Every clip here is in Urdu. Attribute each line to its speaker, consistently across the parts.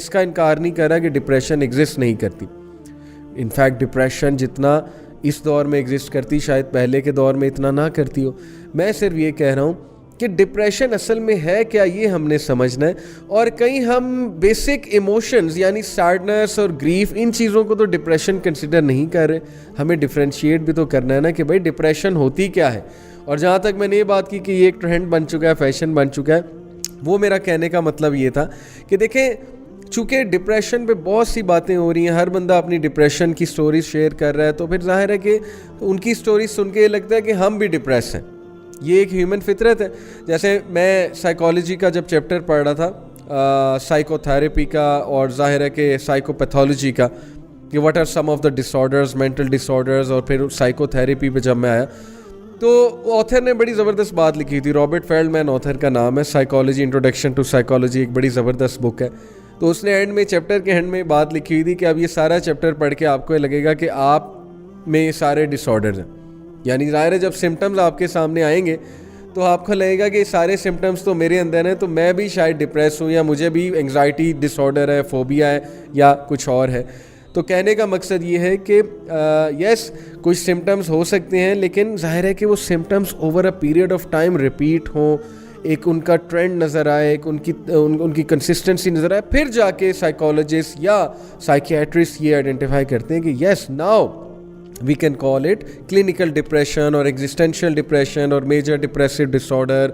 Speaker 1: اس کا انکار نہیں کر رہا کہ ڈپریشن ایگزسٹ نہیں کرتی. انفیکٹ ڈپریشن جتنا اس دور میں ایگزسٹ کرتی شاید پہلے کے دور میں اتنا نہ کرتی ہو. میں صرف یہ کہہ رہا ہوں کہ ڈپریشن اصل میں ہے کیا یہ ہم نے سمجھنا ہے. اور کہیں ہم بیسک ایموشنز یعنی سیڈنس اور گریف ان چیزوں کو تو ڈپریشن کنسیڈر نہیں کر رہے. ہمیں ڈفرینشیٹ بھی تو کرنا ہے نا کہ بھائی ڈپریشن ہوتی کیا ہے. اور جہاں تک میں نے یہ بات کی کہ یہ ایک ٹرینڈ بن چکا ہے, فیشن بن چکا ہے, وہ میرا کہنے کا مطلب یہ تھا کہ دیکھیں چونکہ ڈپریشن پہ بہت سی باتیں ہو رہی ہیں, ہر بندہ اپنی ڈپریشن کی سٹوریز شیئر کر رہا ہے, تو پھر ظاہر ہے کہ ان کی سٹوریز سن کے یہ لگتا ہے کہ ہم بھی ڈپریس ہیں. یہ ایک ہیومن فطرت ہے. جیسے میں سائیکالوجی کا جب چیپٹر پڑھ رہا تھا سائیکو تھیراپی کا اور ظاہر ہے کہ سائیکو پیتھولوجی کا کہ what are some of the disorders, mental disorders, اور پھر سائیکو تھیراپی پہ جب میں آیا تو آتھر نے بڑی زبردست بات لکھی تھی. رابرٹ فیلڈمین آتھر کا نام ہے. سائیکالوجی انٹروڈکشن ٹو سائیکالوجی ایک بڑی زبردست بک ہے. تو اس نے اینڈ میں چیپٹر کے اینڈ میں بات لکھی ہوئی تھی کہ اب یہ سارا چیپٹر پڑھ کے آپ کو یہ لگے گا کہ آپ میں یہ سارے ڈس آرڈرز ہیں. یعنی ظاہر ہے جب سمٹمز آپ کے سامنے آئیں گے تو آپ کو لگے گا کہ یہ سارے سمٹمز تو میرے اندر ہیں, تو میں بھی شاید ڈپریس ہوں یا مجھے بھی انگزائٹی ڈس آرڈر ہے, فوبیا ہے یا کچھ اور ہے. تو کہنے کا مقصد یہ ہے کہ یس کچھ سمٹمز ہو سکتے ہیں, لیکن ظاہر ہے کہ وہ symptoms over a period of time repeat ہوں, ایک ان کا ٹرینڈ نظر آئے, ایک ان کی کنسسٹنسی نظر آئے, پھر جا کے سائیکالوجسٹ یا سائیکیٹرسٹ یہ آئیڈینٹیفائی کرتے ہیں کہ yes now we can call it clinical depression اور ایگزسٹینشیل ڈپریشن اور میجر ڈپریسو ڈس آرڈر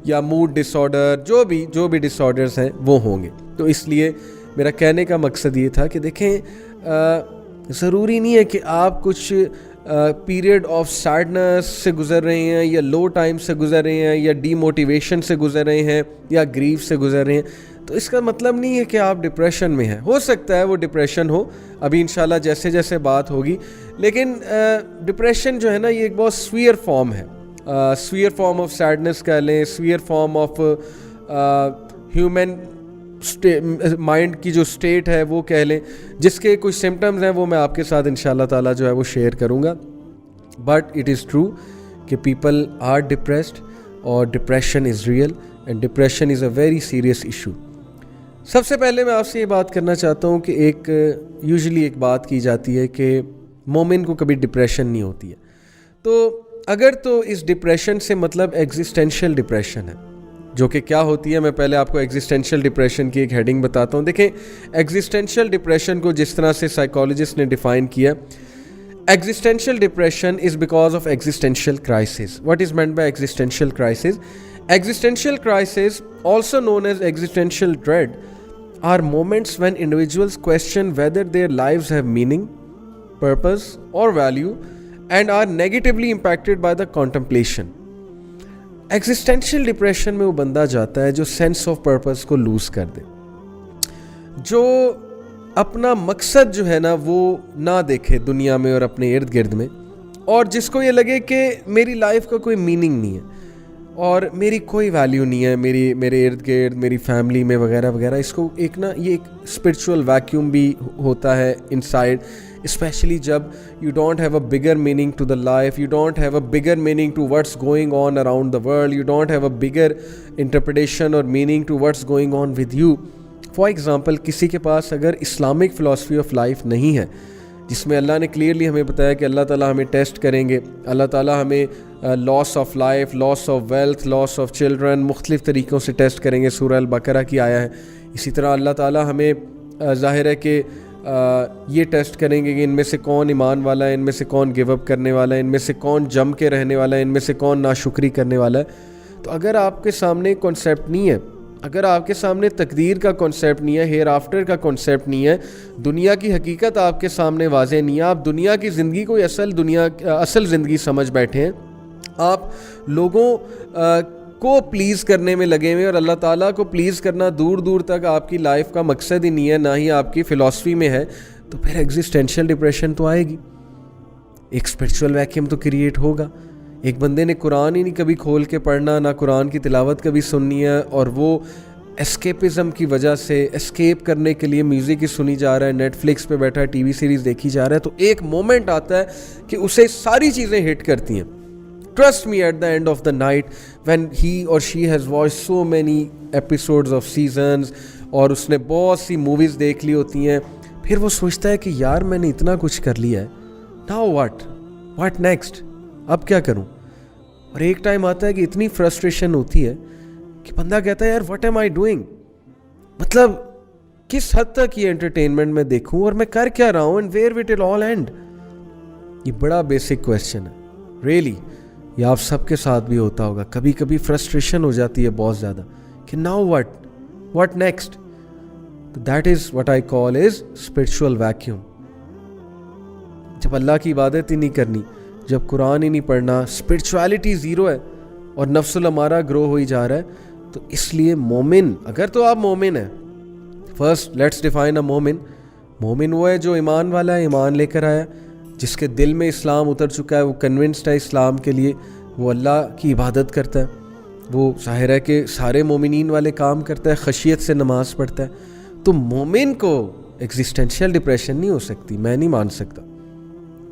Speaker 1: یا موڈ ڈس آرڈر, جو بھی ڈس آرڈرز ہیں وہ ہوں گے. تو اس لیے میرا کہنے کا مقصد یہ تھا کہ دیکھیں ضروری نہیں ہے کہ آپ کچھ پیریڈ آف سیڈنس سے گزر رہے ہیں یا لو ٹائم سے گزر رہے ہیں یا ڈی موٹیویشن سے گزر رہے ہیں یا گریف سے گزر رہے ہیں, تو اس کا مطلب نہیں ہے کہ آپ ڈپریشن میں ہیں. ہو سکتا ہے وہ ڈپریشن ہو, ابھی انشاءاللہ جیسے جیسے بات ہوگی, لیکن ڈپریشن جو ہے نا یہ ایک بہت سویئر فارم ہے. سویئر فارم آف سیڈنس کہہ لیں, severe form of human mind کی جو سٹیٹ ہے وہ کہہ لیں, جس کے کچھ سمٹمز ہیں وہ میں آپ کے ساتھ انشاءاللہ تعالیٰ جو ہے وہ شیئر کروں گا. بٹ اٹ از ٹرو کہ پیپل آر ڈپریسڈ اور depression is real and depression is a very serious issue. سب سے پہلے میں آپ سے یہ بات کرنا چاہتا ہوں کہ یوزلی ایک بات کی جاتی ہے کہ مومن کو کبھی ڈپریشن نہیں ہوتی ہے. تو اگر تو اس ڈپریشن سے مطلب ایگزسٹینشیل ڈپریشن ہے, جو کہ کیا ہوتی ہے میں پہلے آپ کو ایگزسٹینشیل ڈپریشن کی ایک ہیڈنگ بتاتا ہوں. دیکھیں ایگزسٹینشیل ڈپریشن کو جس طرح سے سائیکالوجسٹ نے ڈیفائن کیا, existential depression is because of existential crisis. What is meant by existential crisis? Existential crises, also known as existential dread, are moments when individuals question whether their lives have meaning, purpose, or value, and are negatively impacted by the contemplation. Existential depression میں وہ بندہ جاتا ہے جو sense of purpose کو lose کر دے, جو اپنا مقصد جو ہے نا وہ نہ دیکھے دنیا میں اور اپنے ارد گرد میں, اور جس کو یہ لگے کہ میری لائف کا کوئی میننگ نہیں ہے اور میری کوئی ویلیو نہیں ہے میرے ارد گرد, میری فیملی میں وغیرہ وغیرہ. اس کو ایک یہ ایک اسپرچول ویکیوم بھی ہوتا ہے انسائڈ, اسپیشلی جب you don't have a bigger meaning to the life, you don't have a bigger meaning to what's going on around the world, you don't have a bigger interpretation or meaning to what's going on with you. For example کسی کے پاس اگر اسلامک فلاسفی آف لائف نہیں ہے, جس میں اللہ نے کلیئرلی ہمیں بتایا کہ اللہ تعالیٰ ہمیں ٹیسٹ کریں گے, اللہ تعالیٰ ہمیں loss of life, loss of wealth, loss of children مختلف طریقوں سے ٹیسٹ کریں گے, سورہ البقرہ کی آیا ہے. اسی طرح اللہ تعالیٰ ہمیں ظاہر ہے کہ یہ ٹیسٹ کریں گے کہ ان میں سے کون ایمان والا ہے, ان میں سے کون گیو اپ کرنے والا ہے, ان میں سے کون جم کے رہنے والا ہے, ان میں سے کون ناشکری کرنے والا ہے. تو اگر آپ کے سامنے کنسیپٹ نہیں ہے, اگر آپ کے سامنے تقدیر کا کنسیپٹ نہیں ہے, ہیئر آفٹر کا کنسیپٹ نہیں ہے, دنیا کی حقیقت آپ کے سامنے واضح نہیں ہے, آپ دنیا کی زندگی کو اصل زندگی سمجھ بیٹھے ہیں, آپ لوگوں کو پلیز کرنے میں لگے ہوئے اور اللہ تعالیٰ کو پلیز کرنا دور دور تک آپ کی لائف کا مقصد ہی نہیں ہے, نہ ہی آپ کی فلاسفی میں ہے, تو پھر ایگزسٹینشیل ڈپریشن تو آئے گی, ایک اسپرچول ویکیوم تو کریٹ ہوگا. ایک بندے نے قرآن ہی نہیں کبھی کھول کے پڑھنا, نہ قرآن کی تلاوت کبھی سننی ہے, اور وہ اسکیپزم کی وجہ سے اسکیپ کرنے کے لیے میوزک ہی سنی جا رہا ہے, نیٹ فلکس پہ بیٹھا ہے, ٹی وی سیریز دیکھی جا رہا ہے, تو ایک مومنٹ آتا ہے کہ اسے ساری چیزیں ہٹ کرتی ہیں. Trust me, at the end of the night, when he or she has watched so many episodes of seasons, اور اس نے بہت سی موویز دیکھ لی ہوتی ہیں. پھر وہ سوچتا ہے کہ یار میں نے اتنا کچھ کر لیا ہے, ناؤ واٹ نیکسٹ, اب کیا کروں. اور ایک ٹائم آتا ہے کہ اتنی فرسٹریشن ہوتی ہے کہ بندہ کہتا ہے یار واٹ ایم آئی ڈوئنگ, مطلب کس حد تک یہ انٹرٹینمنٹ میں دیکھوں اور میں کر کیا رہا ہوں, and where what will all and. یہ بڑا بیسک کویسچن ہے ریئلی. یہ آپ سب کے ساتھ بھی ہوتا ہوگا. کبھی کبھی فرسٹریشن ہو جاتی ہے بہت زیادہ کہ now what next. That is what I call is spiritual vacuum. جب اللہ کی عبادت ہی نہیں کرنی, جب قرآن ہی نہیں پڑھنا, اسپرچویلٹی زیرو ہے اور نفس الامارہ گرو ہو ہی جا رہا ہے, تو اس لیے مومن, اگر تو آپ مومن ہیں, فرسٹ لیٹس ڈیفائن اے مومن. مومن وہ ہے جو ایمان والا ہے, ایمان لے کر آیا, جس کے دل میں اسلام اتر چکا ہے, وہ کنونسڈ ہے اسلام کے لیے, وہ اللہ کی عبادت کرتا ہے, وہ ظاہر ہے کہ سارے مومنین والے کام کرتا ہے, خشیت سے نماز پڑھتا ہے. تو مومن کو ایگزسٹینشیل ڈپریشن نہیں ہو سکتی, میں نہیں مان سکتا.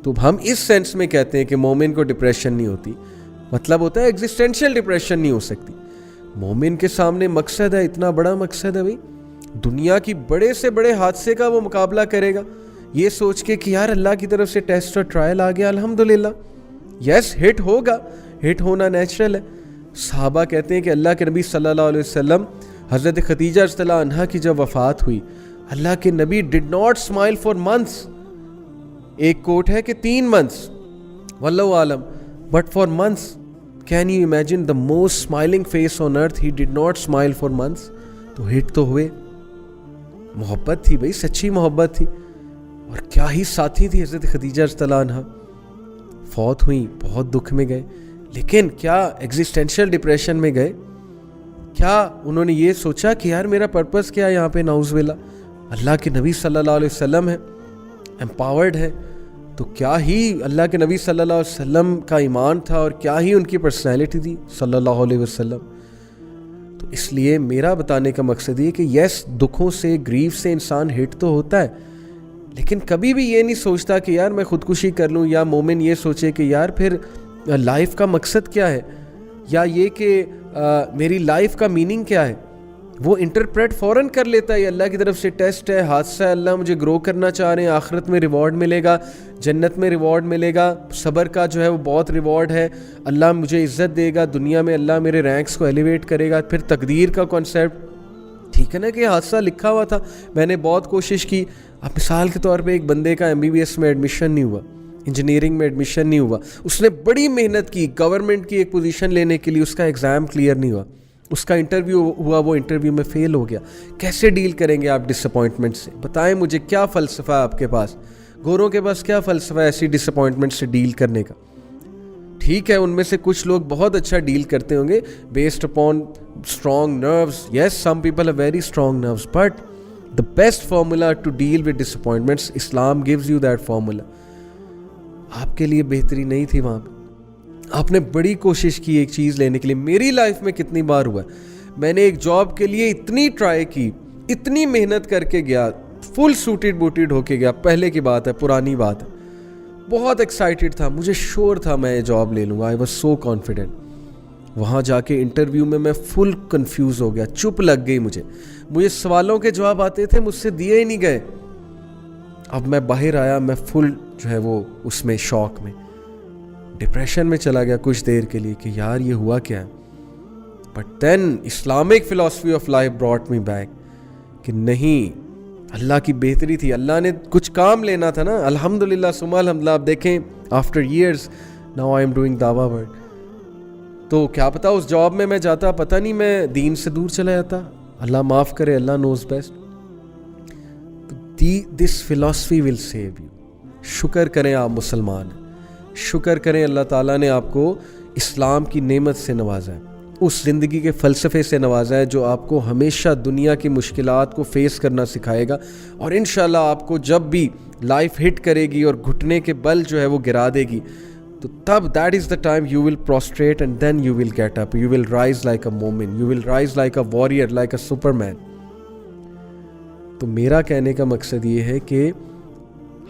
Speaker 1: تو ہم اس سینس میں کہتے ہیں کہ مومن کو ڈپریشن نہیں ہوتی, مطلب ہوتا ہے ایگزسٹینشیل ڈپریشن نہیں ہو سکتی. مومن کے سامنے مقصد ہے, اتنا بڑا مقصد ہے بھائی, دنیا کی بڑے سے بڑے حادثے کا وہ مقابلہ کرے گا یہ سوچ کے کہ یار اللہ کی طرف سے ٹیسٹ اور ٹرائل آ گیا, الحمدللہ. یس ہٹ ہوگا, ہٹ ہونا نیچرل ہے. صحابہ کہتے ہیں کہ اللہ کے نبی صلی اللہ علیہ وسلم, حضرت خدیجہ رضی اللہ عنہا کی جب وفات ہوئی, اللہ کے نبی did not smile for months. ایک کوٹ ہے کہ 3 months, واللہ عالم, but for months. Can you imagine the most smiling face on earth, he did not smile for months. تو ہٹ تو ہوئے. محبت تھی بھائی, سچی محبت تھی, اور کیا ہی ساتھی تھی حضرت خدیجہ رضی اللہ عنہا. فوت ہوئی, بہت دکھ میں گئے, لیکن کیا ایگزسٹینشیل ڈپریشن میں گئے؟ کیا انہوں نے یہ سوچا کہ یار میرا پرپس کیا ہے یہاں پہ؟ نعوذ باللہ. اللہ کے نبی صلی اللہ علیہ وسلم ہے, امپاورڈ ہے, تو کیا ہی اللہ کے نبی صلی اللہ علیہ وسلم کا ایمان تھا اور کیا ہی ان کی پرسنالٹی تھی صلی اللہ علیہ وسلم. تو اس لیے میرا بتانے کا مقصد یہ کہ یس, دکھوں سے, گریف سے انسان ہٹ تو ہوتا ہے, لیکن کبھی بھی یہ نہیں سوچتا کہ یار میں خودکشی کر لوں, یا مومن یہ سوچے کہ یار پھر لائف کا مقصد کیا ہے, یا یہ کہ میری لائف کا میننگ کیا ہے. وہ انٹرپریٹ فوراً کر لیتا ہے, اللہ کی طرف سے ٹیسٹ ہے, حادثہ ہے, اللہ مجھے گرو کرنا چاہ رہے ہیں, آخرت میں ریوارڈ ملے گا, جنت میں ریوارڈ ملے گا, صبر کا جو ہے وہ بہت ریوارڈ ہے, اللہ مجھے عزت دے گا دنیا میں, اللہ میرے رینکس کو ایلیویٹ کرے گا. پھر تقدیر کا کانسیپٹ, ٹھیک ہے نا کہ حادثہ لکھا ہوا تھا, میں نے بہت کوشش کی. اب مثال کے طور پہ ایک بندے کا MBBS میں ایڈمیشن نہیں ہوا, انجینئرنگ میں ایڈمیشن نہیں ہوا, اس نے بڑی محنت کی گورنمنٹ کی ایک پوزیشن لینے کے لیے, اس کا ایگزام کلیئر نہیں ہوا, اس کا انٹرویو ہوا, وہ انٹرویو میں فیل ہو گیا. کیسے ڈیل کریں گے آپ ڈس اپوائنٹمنٹ سے؟ بتائیں مجھے, کیا فلسفہ ہے آپ کے پاس؟ گوروں کے پاس کیا فلسفہ ہے ایسی ڈس اپوائنٹمنٹ سے ڈیل کرنے کا؟ ٹھیک ہے ان میں سے کچھ لوگ بہت اچھا ڈیل کرتے ہوں گے based upon strong nerves. Yes, some people have very strong nerves, but the best formula to deal with disappointments, Islam gives you that formula. آپ کے لیے بہتری نہیں تھی وہاں پہ, آپ نے بڑی کوشش کی ایک چیز لینے کے لیے. میری لائف میں کتنی بار ہوا ہے, میں نے ایک جاب کے لیے اتنی ٹرائی کی, اتنی محنت کر کے گیا, فل سوٹیڈ بوٹیڈ ہو کے گیا, پہلے کی بات ہے, پرانی بات ہے, بہت ایکسائٹیڈ تھا, مجھے شور تھا میں یہ جاب لے لوں گا, آئی واز سو کانفیڈنٹ. وہاں جا کے انٹرویو میں فل کنفیوز ہو گیا, چپ لگ گئی مجھے سوالوں کے جواب آتے تھے, مجھ سے دیے ہی نہیں گئے. اب میں باہر آیا, میں فل جو ہے وہ اس میں شوق میں, ڈپریشن میں چلا گیا کچھ دیر کے لیے کہ یار یہ ہوا کیا ہے. But then Islamic philosophy of life brought me back کہ نہیں, اللہ کی بہتری تھی, اللہ نے کچھ کام لینا تھا نا. الحمدللہ ثم الحمدللہ. آپ دیکھیں after years now I am doing دعویٰ ورڈ. تو کیا پتا اس جاب میں جاتا, پتہ نہیں میں دین سے دور چلا جاتا, اللہ معاف کرے, اللہ knows best. This philosophy will save you. شکر کریں آپ مسلمان ہیں, شکر کریں اللہ تعالیٰ نے آپ کو اسلام کی نعمت سے نوازا ہے, اس زندگی کے فلسفے سے نوازا ہے جو آپ کو ہمیشہ دنیا کی مشکلات کو فیس کرنا سکھائے گا, اور انشاءاللہ آپ کو جب بھی لائف ہٹ کرے گی اور گھٹنے کے بل جو ہے وہ گرا دے گی, تو تب that is the time you will prostrate and then you will get up, you will rise like a مومن, you will rise like a warrior, like a superman. تو میرا کہنے کا مقصد یہ ہے کہ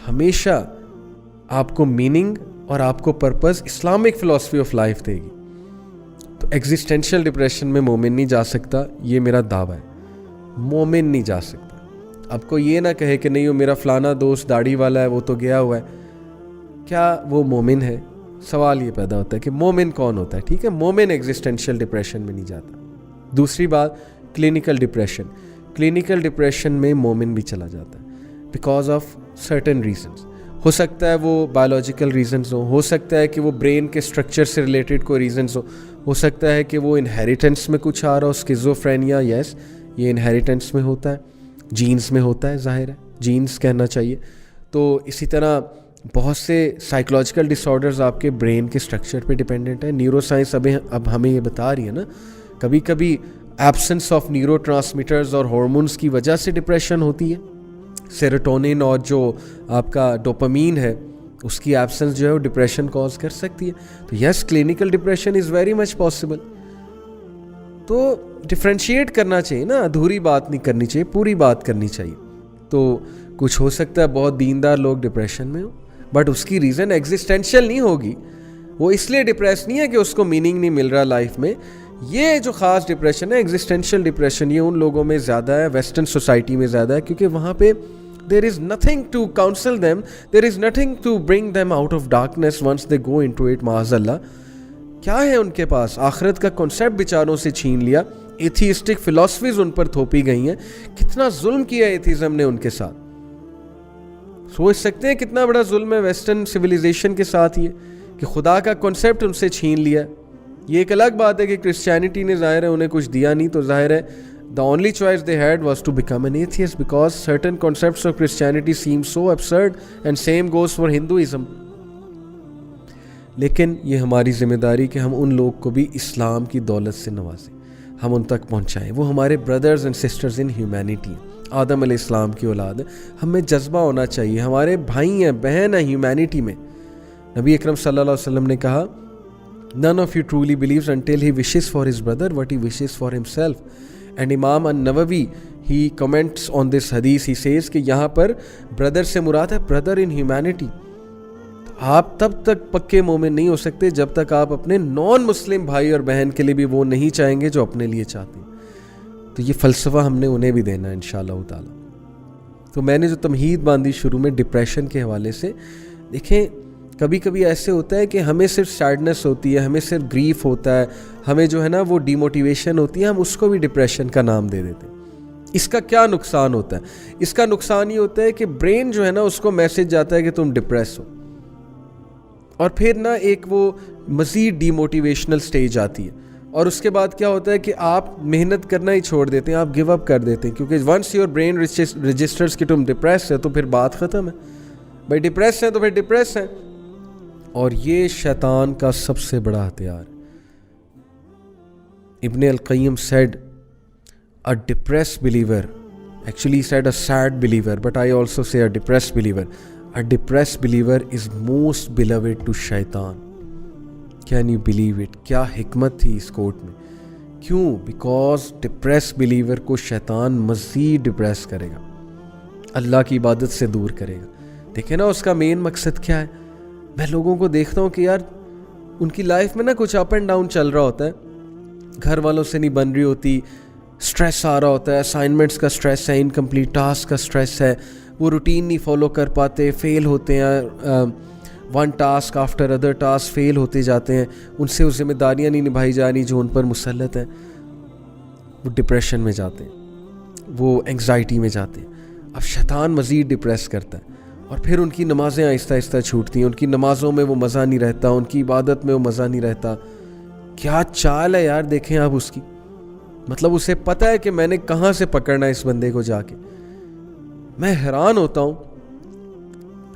Speaker 1: ہمیشہ آپ کو میننگ اور آپ کو purpose Islamic philosophy of life دے گی. تو ایگزسٹینشیل ڈپریشن میں مومن نہیں جا سکتا, یہ میرا دعویٰ ہے. مومن نہیں جا سکتا. اب کوئی یہ نہ کہے کہ نہیں وہ میرا فلانا دوست داڑھی والا ہے وہ تو گیا ہوا ہے, کیا وہ مومن ہے؟ سوال یہ پیدا ہوتا ہے کہ مومن کون ہوتا ہے. ٹھیک ہے, مومن ایگزسٹینشیل ڈپریشن میں نہیں جاتا. دوسری بات, کلینکل ڈپریشن. کلینکل ڈپریشن میں مومن بھی چلا جاتا ہے بیکاز آف سرٹن ریزنس. ہو سکتا ہے وہ بایولوجیکل ریزنز ہو سکتا ہے کہ وہ برین کے اسٹرکچر سے ریلیٹڈ کوئی ریزنز ہو سکتا ہے کہ وہ انہیریٹنس میں کچھ آ رہا ہو, اسکیزوفرینیا. یس, یہ انہیریٹنس میں ہوتا ہے, جینز میں ہوتا ہے, ظاہر ہے جینز کہنا چاہیے. تو اسی طرح بہت سے سائیکولوجیکل ڈس آرڈرز آپ کے برین کے اسٹرکچر پہ ڈپینڈنٹ ہے. نیورو سائنس اب ہمیں یہ بتا رہی ہے نا, کبھی کبھی ایبسنس آف نیورو ٹرانسمیٹرز اور ہارمونس کی وجہ سے ڈپریشن ہوتی ہے. سیروٹونن اور جو آپ کا ڈوپامین ہے اس کی ایبسنس جو ہے وہ ڈپریشن کاز کر سکتی ہے. تو yes, clinical depression is very much possible. تو ڈفرینشیٹ کرنا چاہیے نا, ادھوری بات نہیں کرنی چاہیے, پوری بات کرنی چاہیے. تو کچھ ہو سکتا ہے بہت دیندار لوگ ڈپریشن میں ہوں, بٹ اس کی ریزن ایگزسٹینشیل نہیں ہوگی. وہ اس لیے ڈپریس نہیں ہے کہ اس کو میننگ نہیں مل رہا لائف میں. یہ جو خاص ڈپریشن ہے ایگزسٹینشیل ڈپریشن, یہ ان لوگوں میں زیادہ ہے, ویسٹرن سوسائٹی میں زیادہ ہے, کیونکہ وہاں پہ there is nothing to counsel them, there is nothing to bring them out of darkness once they go into it. معاذ اللہ, کیا ہے ان کے پاس؟ آخرت کا کنسیپٹ بیچاروں سے چھین لیا, ایتھیسٹک فلاسفیز ان پر تھوپی گئی ہیں. کتنا ظلم کیا ایتھیزم نے ان کے ساتھ. سوچ سکتے ہیں کتنا بڑا ظلم ہے ویسٹرن سویلائزیشن کے ساتھ یہ, کہ خدا کا کنسیپٹ ان سے چھین لیا. یہ ایک الگ بات ہے کہ کرسچینٹی نے ظاہر ہے انہیں کچھ دیا نہیں, تو ظاہر ہے the only choice they had was to become an atheist because certain concepts of Christianity seem so absurd, and same goes for Hinduism. لیکن یہ ہماری ذمہ داری کہ ہم ان لوگ کو بھی اسلام کی دولت سے نوازیں, ہم ان تک پہنچائیں. وہ ہمارے brothers and sisters in humanity, آدم علیہ السلام کی اولاد ہے. ہمیں جذبہ ہونا چاہیے, ہمارے بھائی ہیں, بہن ہیں ہیومینٹی میں. نبی اکرم صلی اللہ علیہ وسلم نے کہا, none of you truly believes until he wishes for his brother what he wishes for himself. And Imam An-Nawawi, he comments on this hadith, he says کہ یہاں پر brother سے مراد ہے brother in humanity. آپ تب تک پکے مومن نہیں ہو سکتے جب تک آپ اپنے نان مسلم بھائی اور بہن کے لیے بھی وہ نہیں چاہیں گے جو اپنے لیے چاہتے ہیں. تو یہ فلسفہ ہم نے انہیں بھی دینا ہے انشاءاللہ تعالی. تو میں نے جو تمہید باندھی شروع میں ڈپریشن کے حوالے سے, دیکھیں کبھی کبھی ایسے ہوتا ہے کہ ہمیں صرف سیڈنس ہوتی ہے, ہمیں صرف گریف ہوتا ہے, ہمیں جو ہے نا وہ ڈی موٹیویشن ہوتی ہے, ہم اس کو بھی ڈپریشن کا نام دے دیتے ہیں. اس کا کیا نقصان ہوتا ہے؟ اس کا نقصان یہ ہوتا ہے کہ برین جو ہے نا اس کو میسج جاتا ہے کہ تم ڈپریس ہو, اور پھر نا ایک وہ مزید ڈی موٹیویشنل سٹیج آتی ہے, اور اس کے بعد کیا ہوتا ہے کہ آپ محنت کرنا ہی چھوڑ دیتے ہیں, آپ گیو اپ کر دیتے ہیں, کیونکہ ونس یور برین رجسٹرز کہ تم ڈپریس ہے تو پھر بات ختم ہے. بھائی ڈپریس ہیں تو پھر ڈپریس ہیں. اور یہ شیطان کا سب سے بڑا ہتھیار. ابن القیم said a depressed believer, actually he said a sad believer, but I also say a depressed believer. A depressed believer is most beloved to shaitan. Can you believe it? کیا حکمت تھی اس کوٹ میں. کیوں؟ بیکاز ڈپریس بلیور کو شیطان مزید ڈپریس کرے گا, اللہ کی عبادت سے دور کرے گا. دیکھیں نا اس کا مین مقصد کیا ہے. میں لوگوں کو دیکھتا ہوں کہ یار ان کی لائف میں نا کچھ اپ اینڈ ڈاؤن چل رہا ہوتا ہے, گھر والوں سے نہیں بن رہی ہوتی, سٹریس آ رہا ہوتا ہے, اسائنمنٹس کا سٹریس ہے, انکمپلیٹ ٹاسک کا سٹریس ہے, وہ روٹین نہیں فالو کر پاتے, فیل ہوتے ہیں, one task after other task fail ہوتے جاتے ہیں, ان سے وہ ذمہ داریاں نہیں نبھائی جا رہی جو ان پر مسلط ہیں. وہ ڈپریشن میں جاتے ہیں, وہ انگزائٹی میں جاتے ہیں. اب شیطان مزید ڈپریس کرتا ہے, اور پھر ان کی نمازیں آہستہ آہستہ چھوٹتی ہیں, ان کی نمازوں میں وہ مزہ نہیں رہتا, ان کی عبادت میں وہ مزہ نہیں رہتا. کیا چال ہے یار, دیکھیں آپ اس کی. مطلب اسے پتہ ہے کہ میں نے کہاں سے پکڑنا ہے اس بندے کو جا کے. میں حیران ہوتا ہوں.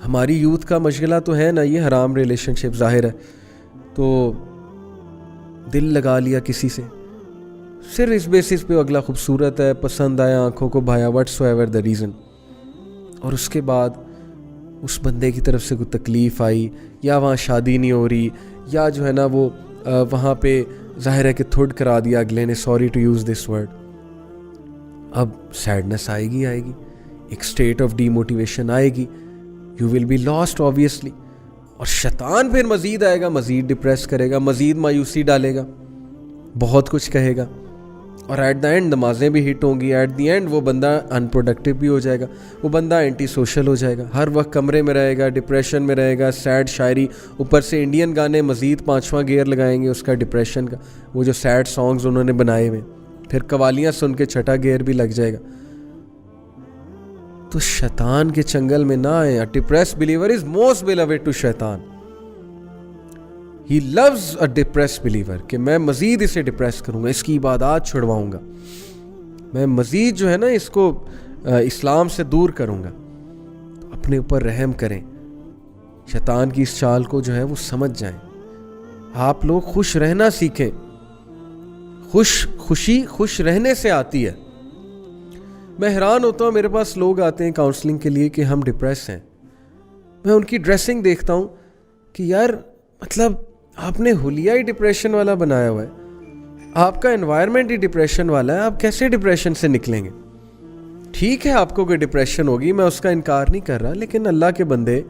Speaker 1: ہماری یوتھ کا مشغلہ تو ہے نا یہ حرام ریلیشن شپ, ظاہر ہے. تو دل لگا لیا کسی سے صرف اس بیسس پہ اگلا خوبصورت ہے, پسند آیا, آنکھوں کو Bhaya, what's ever the reason, اور اس کے بعد اس بندے کی طرف سے کوئی تکلیف آئی, یا وہاں شادی نہیں ہو رہی, یا جو ہے نا وہ وہاں پہ ظاہر ہے کہ تھوڑ کرا دیا اگلے نے, sorry to use this word. اب سیڈنس آئے گی, ایک اسٹیٹ آف ڈی موٹیویشن آئے گی, you will be lost obviously. اور شیطان پھر مزید آئے گا, مزید ڈپریس کرے گا, مزید مایوسی ڈالے گا, بہت کچھ کہے گا. اور ایٹ دا اینڈ نمازیں بھی ہٹ ہوں گی, ایٹ دی اینڈ وہ بندہ ان پروڈکٹیو بھی ہو جائے گا, وہ بندہ اینٹی سوشل ہو جائے گا, ہر وقت کمرے میں رہے گا, ڈپریشن میں رہے گا, سیڈ شاعری, اوپر سے انڈین گانے مزید 5واں گیئر لگائیں گے اس کا ڈپریشن کا, وہ جو سیڈ سانگز انہوں نے بنائے ہوئے, پھر قوالیاں سن کے 6واں گیئر بھی لگ جائے گا. تو شیطان کے چنگل میں نہ آئے. Depressed believer is most beloved to شیطان. He loves a depressed believer کہ میں مزید اسے ڈپریس کروں گا, اس کی عبادات چھڑواؤں گا, میں مزید جو ہے نا اس کو اسلام سے دور کروں گا. تو اپنے اوپر رحم کریں, شیطان کی اس چال کو جو ہے وہ سمجھ جائیں. آپ لوگ خوش رہنا سیکھیں. خوشی خوش رہنے سے آتی ہے. میں حیران ہوتا ہوں, میرے پاس لوگ آتے ہیں کاؤنسلنگ کے لیے کہ ہم ڈپریس ہیں. میں ان کی ڈریسنگ دیکھتا ہوں کہ یار مطلب آپ نے حلیہ ہی ڈپریشن والا بنایا ہوا ہے, آپ کا انوائرمنٹ ہی ڈپریشن والا ہے, آپ کیسے ڈپریشن سے نکلیں گے؟ ٹھیک ہے آپ کو کوئی ڈپریشن ہوگی, میں اس کا انکار نہیں کر رہا, لیکن اللہ کے بندے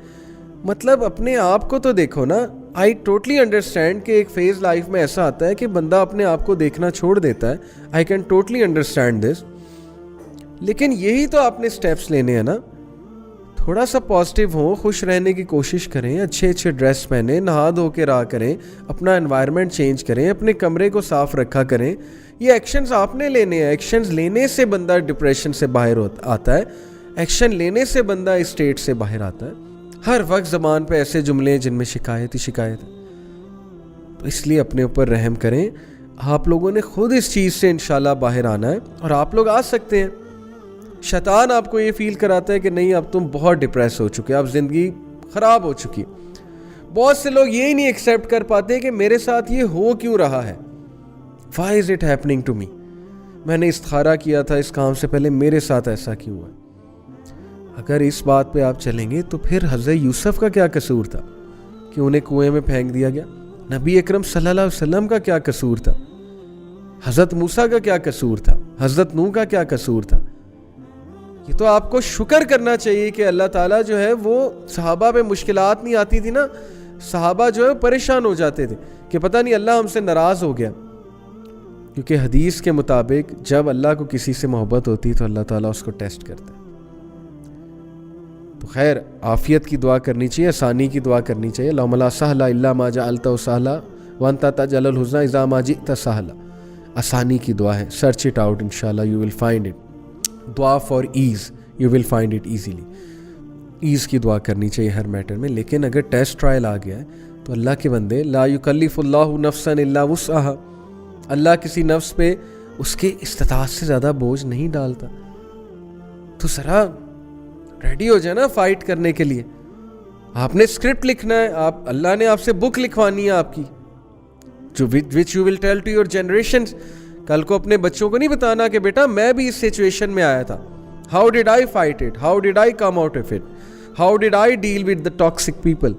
Speaker 1: مطلب اپنے آپ کو تو دیکھو نا. آئی ٹوٹلی انڈرسٹینڈ کہ ایک فیز لائف میں ایسا آتا ہے کہ بندہ اپنے آپ کو دیکھنا چھوڑ دیتا ہے. I can totally understand this, لیکن یہی تو آپ نے اسٹیپس لینے ہیں نا. تھوڑا سا پازیٹیو ہوں, خوش رہنے کی کوشش کریں, اچھے ڈریس پہنیں, نہا دھو کے رہا کریں, اپنا انوائرمنٹ چینج کریں, اپنے کمرے کو صاف رکھا کریں. یہ ایکشنز آپ نے لینے ہیں. ایکشنز لینے سے بندہ ڈپریشن سے باہر آتا ہے, ایکشن لینے سے بندہ اس اسٹیٹ سے باہر آتا ہے. ہر وقت زبان پہ ایسے جملے ہیں جن میں شکایت ہی شکایت ہے. تو اس لیے اپنے اوپر رحم کریں. آپ لوگوں نے خود اس چیز سے انشاءاللہ باہر آنا ہے, اور آپ لوگ آ سکتے ہیں. شیطان آپ کو یہ فیل کراتا ہے کہ نہیں اب تم بہت ڈپریس ہو چکے, اب زندگی خراب ہو چکی. بہت سے لوگ یہی نہیں ایکسیپٹ کر پاتے کہ میرے ساتھ یہ ہو کیوں رہا ہے. Why is it happening to me? میں نے استخارہ کیا تھا اس کام سے پہلے, میرے ساتھ ایسا کیوں ہوا؟ اگر اس بات پہ آپ چلیں گے تو پھر حضرت یوسف کا کیا قصور تھا کہ انہیں کنویں میں پھینک دیا گیا؟ نبی اکرم صلی اللہ علیہ وسلم کا کیا قصور تھا؟ حضرت موسیٰ کا کیا قصور تھا؟ حضرت نوح کا کیا قصور تھا؟ یہ تو آپ کو شکر کرنا چاہیے کہ اللہ تعالیٰ جو ہے وہ صحابہ پہ مشکلات نہیں آتی تھی نا, صحابہ جو ہے پریشان ہو جاتے تھے کہ پتہ نہیں اللہ ہم سے ناراض ہو گیا. کیونکہ حدیث کے مطابق جب اللہ کو کسی سے محبت ہوتی ہے تو اللہ تعالیٰ اس کو ٹیسٹ کرتا ہے. تو خیر عافیت کی دعا کرنی چاہیے, آسانی کی دعا کرنی چاہیے. اللہم لا سہل الا ما جعلتہ سہلا وانت تجعل الحزن اذا ما جئت سہلا. آسانی کی دعا ہے, سرچ اٹ آؤٹ, انشاءاللہ یو ول فائنڈ اٹ. دعا far as, you will find it easily. As کی دعا کرنی چاہیے ہر میٹر میں. لیکن اگر ٹیسٹ ٹرائل آ گیا ہے تو اللہ کے بندے, لا یکلف اللہ نفسا الا وسعہا, اللہ کسی نفس پہ اس کے استطاعت سے زیادہ بوجھ نہیں ڈالتا. تو ذرا ریڈی ہو جائے نا فائٹ کرنے کے لیے. آپ نے اسکرپٹ لکھنا ہے, آپ اللہ نے آپ سے بک لکھوانی ہے آپ کی, جو which you will tell to your generations. کل کو اپنے بچوں کو نہیں بتانا کہ بیٹا میں بھی اس سچویشن میں آیا تھا, how did I fight it, how did I come out of it, how did I deal with the toxic people.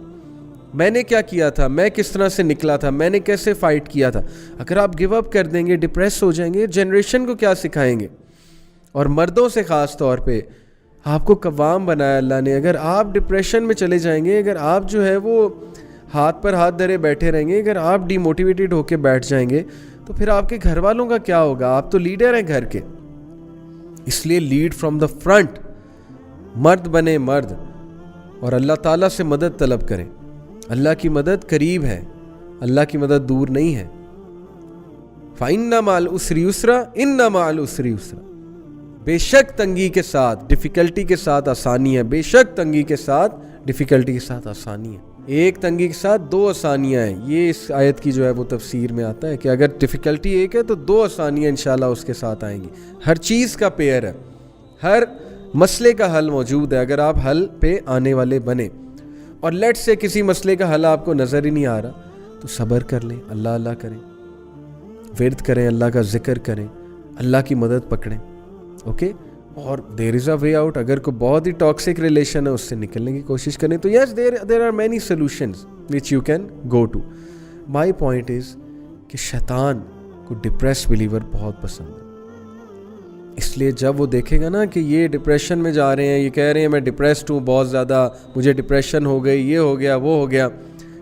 Speaker 1: میں نے کیا کیا تھا, میں کس طرح سے نکلا تھا, میں نے کیسے فائٹ کیا تھا. اگر آپ گیو اپ کر دیں گے, ڈپریس ہو جائیں گے, جنریشن کو کیا سکھائیں گے؟ اور مردوں سے خاص طور پہ آپ کو قوام بنایا اللہ نے. اگر آپ ڈپریشن میں چلے جائیں گے, اگر آپ جو ہے وہ ہاتھ پر ہاتھ دھرے بیٹھے رہیں گے, اگر آپ ڈی موٹیویٹڈ ہو کے بیٹھ جائیں گے, تو پھر آپ کے گھر والوں کا کیا ہوگا؟ آپ تو لیڈر ہیں گھر کے. اس لیے لیڈ فرام دا فرنٹ, مرد بنے مرد, اور اللہ تعالیٰ سے مدد طلب کریں. اللہ کی مدد قریب ہے, اللہ کی مدد دور نہیں ہے. فَإِنَّ مَعَ الْعُسْرِ يُسْرًا إِنَّ مَعَ الْعُسْرِ يُسْرًا. بے شک تنگی کے ساتھ ڈیفیکلٹی کے ساتھ آسانی ہے. بے شک تنگی کے ساتھ ڈیفیکلٹی کے ساتھ آسانی ہے. ایک تنگی کے ساتھ دو آسانیاں ہیں. یہ اس آیت کی جو ہے وہ تفسیر میں آتا ہے کہ اگر ڈیفیکلٹی ایک ہے تو دو آسانیاں انشاءاللہ اس کے ساتھ آئیں گی. ہر چیز کا پیئر ہے, ہر مسئلے کا حل موجود ہے اگر آپ حل پہ آنے والے بنے. اور لیٹ سے کسی مسئلے کا حل آپ کو نظر ہی نہیں آ رہا تو صبر کر لیں, اللہ اللہ کریں, ورد کریں, اللہ کا ذکر کریں, اللہ کی مدد پکڑیں. اوکے, اور دیر از اے وے آؤٹ. اگر کوئی بہت ہی ٹاکسک ریلیشن ہے اس سے نکلنے کی کوشش کریں تو yes there are many solutions which you can go to. My point is کہ شیطان کو ڈپریس بلیور بہت پسند ہے. اس لیے جب وہ دیکھے گا نا کہ یہ ڈپریشن میں جا رہے ہیں, یہ کہہ رہے ہیں میں ڈپریسڈ ہوں بہت زیادہ, مجھے ڈپریشن ہو گئی, یہ ہو گیا, وہ ہو گیا,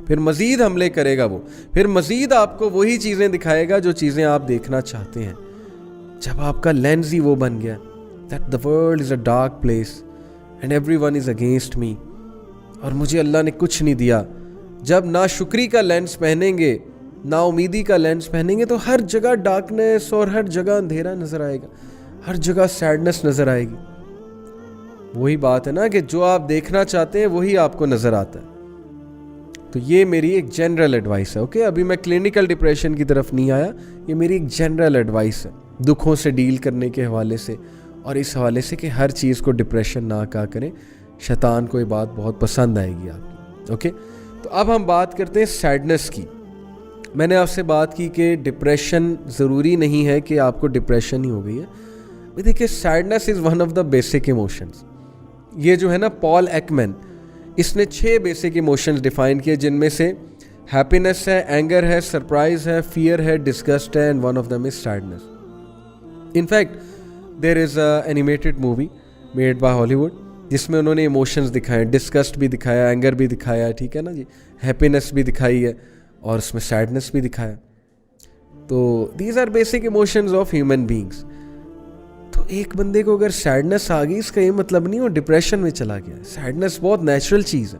Speaker 1: پھر مزید حملے کرے گا وہ, پھر مزید آپ کو وہی چیزیں دکھائے گا جو چیزیں آپ دیکھنا چاہتے ہیں. جب آپ کا لینس ہی وہ بن گیا that the world is a dark place and everyone is against me اور مجھے اللہ نے کچھ نہیں دیا. جب ناشکری کا لینس پہنیں گے, نا امیدی کا لینس پہنیں گے, تو ہر جگہ ڈارکنیس اور ہر جگہ اندھیرا نظر آئے گا, ہر جگہ سیڈنس نظر آئے گی. وہی بات ہے نا کہ جو آپ دیکھنا چاہتے ہیں وہی آپ کو نظر آتا ہے. تو یہ میری ایک جنرل ایڈوائس ہے. اوکے, ابھی میں کلینکل ڈپریشن کی طرف نہیں آیا, یہ میری ایک جنرل ایڈوائس ہے دکھوں سے ڈیل کرنے کے حوالے سے, اور اس حوالے سے کہ ہر چیز کو ڈپریشن نہ کہا کریں. شیطان کو یہ بات بہت پسند آئے گی آپ کی. اوکے, تو اب ہم بات کرتے ہیں سیڈنس کی. میں نے آپ سے بات کی کہ ڈپریشن ضروری نہیں ہے کہ آپ کو ڈپریشن ہی ہو گئی ہے. دیکھیے, sadness is one of the basic emotions. یہ جو ہے نا پال ایکمین, اس نے 6 بیسک ایموشنز ڈیفائن کیے, جن میں سے ہیپینس ہے, اینگر ہے, سرپرائز ہے, فیئر ہے, ڈسگسٹ ہے, and one of them is sadness. In fact there is a animated movie made by ہالی ووڈ جس میں انہوں نے ایموشنز دکھائے, ڈسگسٹ بھی دکھایا, اینگر بھی دکھایا, ٹھیک ہے نا جی, ہیپینس بھی دکھائی ہے, اور اس میں سیڈنس بھی دکھایا. تو these are basic emotions of human beings. تو ایک بندے کو اگر سیڈنس آ گئی, اس کا یہ مطلب نہیں وہ ڈپریشن میں چلا گیا. سیڈنس بہت نیچرل چیز ہے.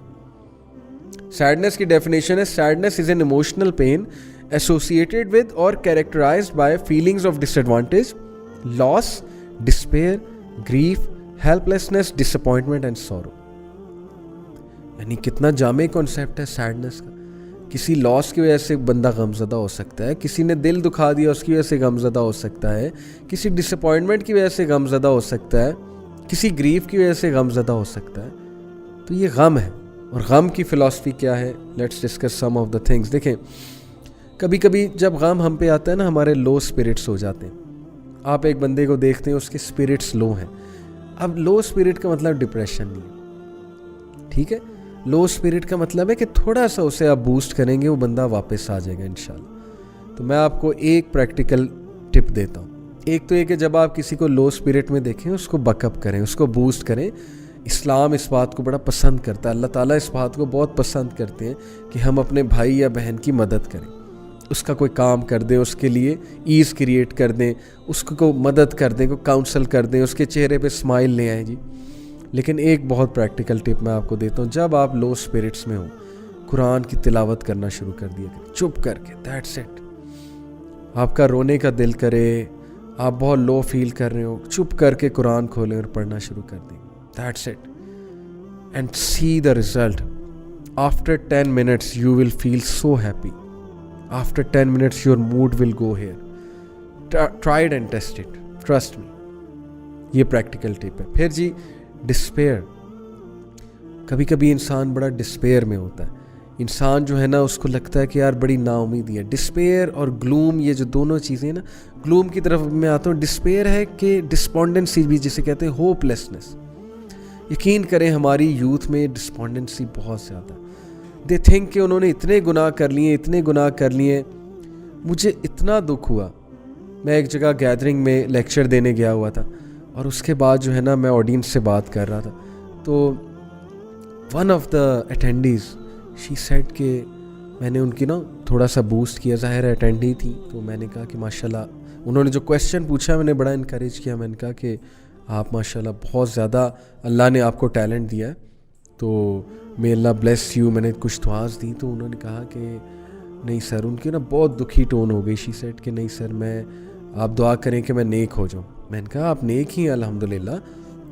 Speaker 1: سیڈنس کی ڈیفینیشن ہے, sadness is an emotional pain associated with or characterized by feelings of disadvantage, loss, despair, grief, helplessness, disappointment and sorrow. یعنی کتنا جامع کانسیپٹ ہے سیڈنس کا. کسی لاس کی وجہ سے بندہ غمزدہ ہو سکتا ہے, کسی نے دل دکھا دیا اس کی وجہ سے غمزدہ ہو سکتا ہے, کسی ڈس اپوائنٹمنٹ کی وجہ سے غمزدہ ہو سکتا ہے, کسی گریف کی وجہ سے غمزدہ ہو سکتا ہے. تو یہ غم ہے. اور غم کی فلسفی کیا ہے, let's discuss some of the things. دیکھیں, کبھی کبھی جب غم ہم پہ آتا ہے نا, ہمارے لو اسپرٹس ہو جاتے ہیں. آپ ایک بندے کو دیکھتے ہیں اس کے اسپرٹس لو ہیں. اب لو اسپرٹ کا مطلب ڈپریشن نہیں ہے, ٹھیک ہے. لو اسپرٹ کا مطلب ہے کہ تھوڑا سا اسے آپ بوسٹ کریں گے, وہ بندہ واپس آ جائے گا انشاءاللہ. تو میں آپ کو ایک پریکٹیکل ٹپ دیتا ہوں. ایک تو یہ کہ جب آپ کسی کو لو اسپرٹ میں دیکھیں, اس کو بک اپ کریں, اس کو بوسٹ کریں. اسلام اس بات کو بڑا پسند کرتا ہے, اللہ تعالیٰ اس بات کو بہت پسند کرتے ہیں کہ ہم اپنے بھائی یا بہن کی مدد کریں, اس کا کوئی کام کر دیں, اس کے لیے ایز کریٹ کر دیں, اس کو مدد کر دیں, کو کاؤنسل کر دیں, اس کے چہرے پہ اسمائل لے آئیں جی. لیکن ایک بہت پریکٹیکل ٹپ میں آپ کو دیتا ہوں. جب آپ لو اسپرٹس میں ہوں, قرآن کی تلاوت کرنا شروع کر دیا کریں چپ کر کے. That's it. آپ کا رونے کا دل کرے, آپ بہت لو فیل کر رہے ہو, چپ کر کے قرآن کھولیں اور پڑھنا شروع کر دیں. That's it. And see the result. After 10 minutes you will feel so happy. After 10 minutes your mood will go here. Try it and test it. Trust me. یہ پریکٹیکل ٹپ ہے. پھر جی ڈسپیئر. کبھی کبھی انسان بڑا ڈسپیئر میں ہوتا ہے. انسان جو ہے نا, اس کو لگتا ہے کہ یار بڑی نا امیدی ہے. ڈسپیئر اور گلوم, یہ جو دونوں چیزیں نا, گلوم کی طرف میں آتا ہوں. ڈسپیئر ہے کہ ڈسپونڈنسی بھی جسے کہتے ہیں, ہوپ لیسنس. یقین کریں ہماری یوتھ میں ڈسپونڈنسی بہت زیادہ. دے تھنک کہ انہوں نے اتنے گناہ کر لیے. مجھے اتنا دکھ ہوا. میں ایک جگہ گیدرنگ میں لیکچر دینے گیا ہوا تھا, اور اس کے بعد جو ہے نا میں آڈینس سے بات کر رہا تھا, تو one of the attendees she said کہ میں نے ان کی نا تھوڑا سا بوسٹ کیا. ظاہر اٹینڈی تھی, تو میں نے کہا کہ ماشاءاللہ, انہوں نے جو کویسچن پوچھا میں نے بڑا انکریج کیا. میں نے کہا کہ آپ ماشاءاللہ بہت زیادہ اللہ نے آپ کو ٹیلنٹ دیا ہے, تو may اللہ بلیس یو. میں نے کچھ دعاز دی, تو انہوں نے کہا کہ نہیں سر. ان کی نا بہت دکھی ٹون ہو گئی. شی سیڈ کہ نہیں سر, میں آپ دعا کریں کہ میں نیک ہو جاؤں. میں نے کہا آپ نیک ہی ہیں الحمدللہ,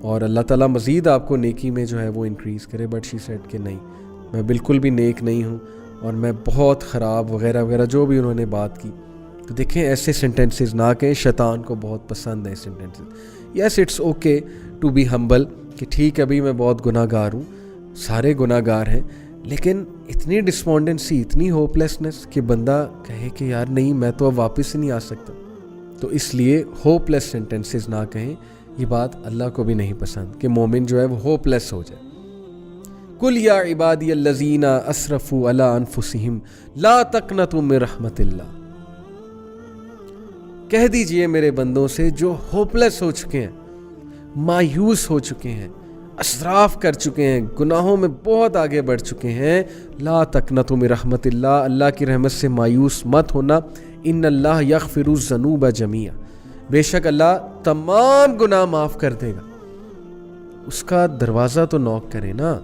Speaker 1: اور اللہ تعالیٰ مزید آپ کو نیکی میں جو ہے وہ انکریز کرے. بٹ شی سیڈ کہ نہیں, میں بالکل بھی نیک نہیں ہوں, اور میں بہت خراب وغیرہ وغیرہ جو بھی انہوں نے بات کی. تو دیکھیں ایسے سینٹینسز نہ کہیں, شیطان کو بہت پسند ہے sentences. Yes it's okay to be humble کہ ٹھیک ہے ابھی میں بہت گناہ گار ہوں, سارے گناہ گار ہیں, لیکن اتنی ڈسپونڈنسی, اتنی ہوپ لیسنس کہ بندہ کہے کہ یار نہیں میں تو اب واپس ہی نہیں آ سکتا. تو اس لیے ہوپ لیس سینٹینسز نہ کہیں. یہ بات اللہ کو بھی نہیں پسند کہ مومن جو ہے وہ ہوپ لیس ہو جائے. قل یا عبادی الذین اسرفوا علی انفسہم لا تقنطوا من رحمت اللہ. کہہ دیجئے میرے بندوں سے جو ہوپ لیس ہو چکے ہیں, مایوس ہو چکے ہیں, اسراف کر چکے ہیں, گناہوں میں بہت آگے بڑھ چکے ہیں, لا تقنطوا من رحمت اللہ, اللہ کی رحمت سے مایوس مت ہونا. ان اللہ یغفر الذنوب جميعا, بے شک اللہ تمام گناہ معاف کر دے گا. اس کا دروازہ تو نوک کرے نا,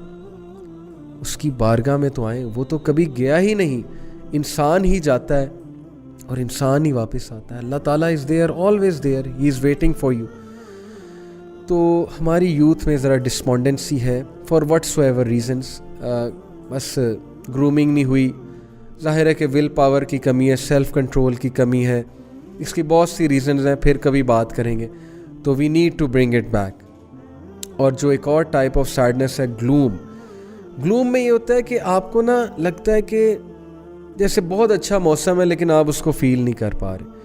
Speaker 1: اس کی بارگاہ میں تو آئیں. وہ تو کبھی گیا ہی نہیں, انسان ہی جاتا ہے اور انسان ہی واپس آتا ہے. اللہ تعالیٰ is there, always there, he is waiting for you. تو ہماری یوتھ میں ذرا ڈسپونڈنسی ہے فار وٹس ایور ریزنس. بس گرومنگ نہیں ہوئی, ظاہر ہے کہ ول پاور کی کمی ہے, سیلف کنٹرول کی کمی ہے, اس کی بہت سی ریزنز ہیں, پھر کبھی بات کریں گے. تو we need to bring it back. اور جو ایک اور ٹائپ آف سیڈنس ہے گلوم. گلوم میں یہ ہوتا ہے کہ آپ کو نا لگتا ہے کہ جیسے بہت اچھا موسم ہے لیکن آپ اس کو فیل نہیں کر پا رہے.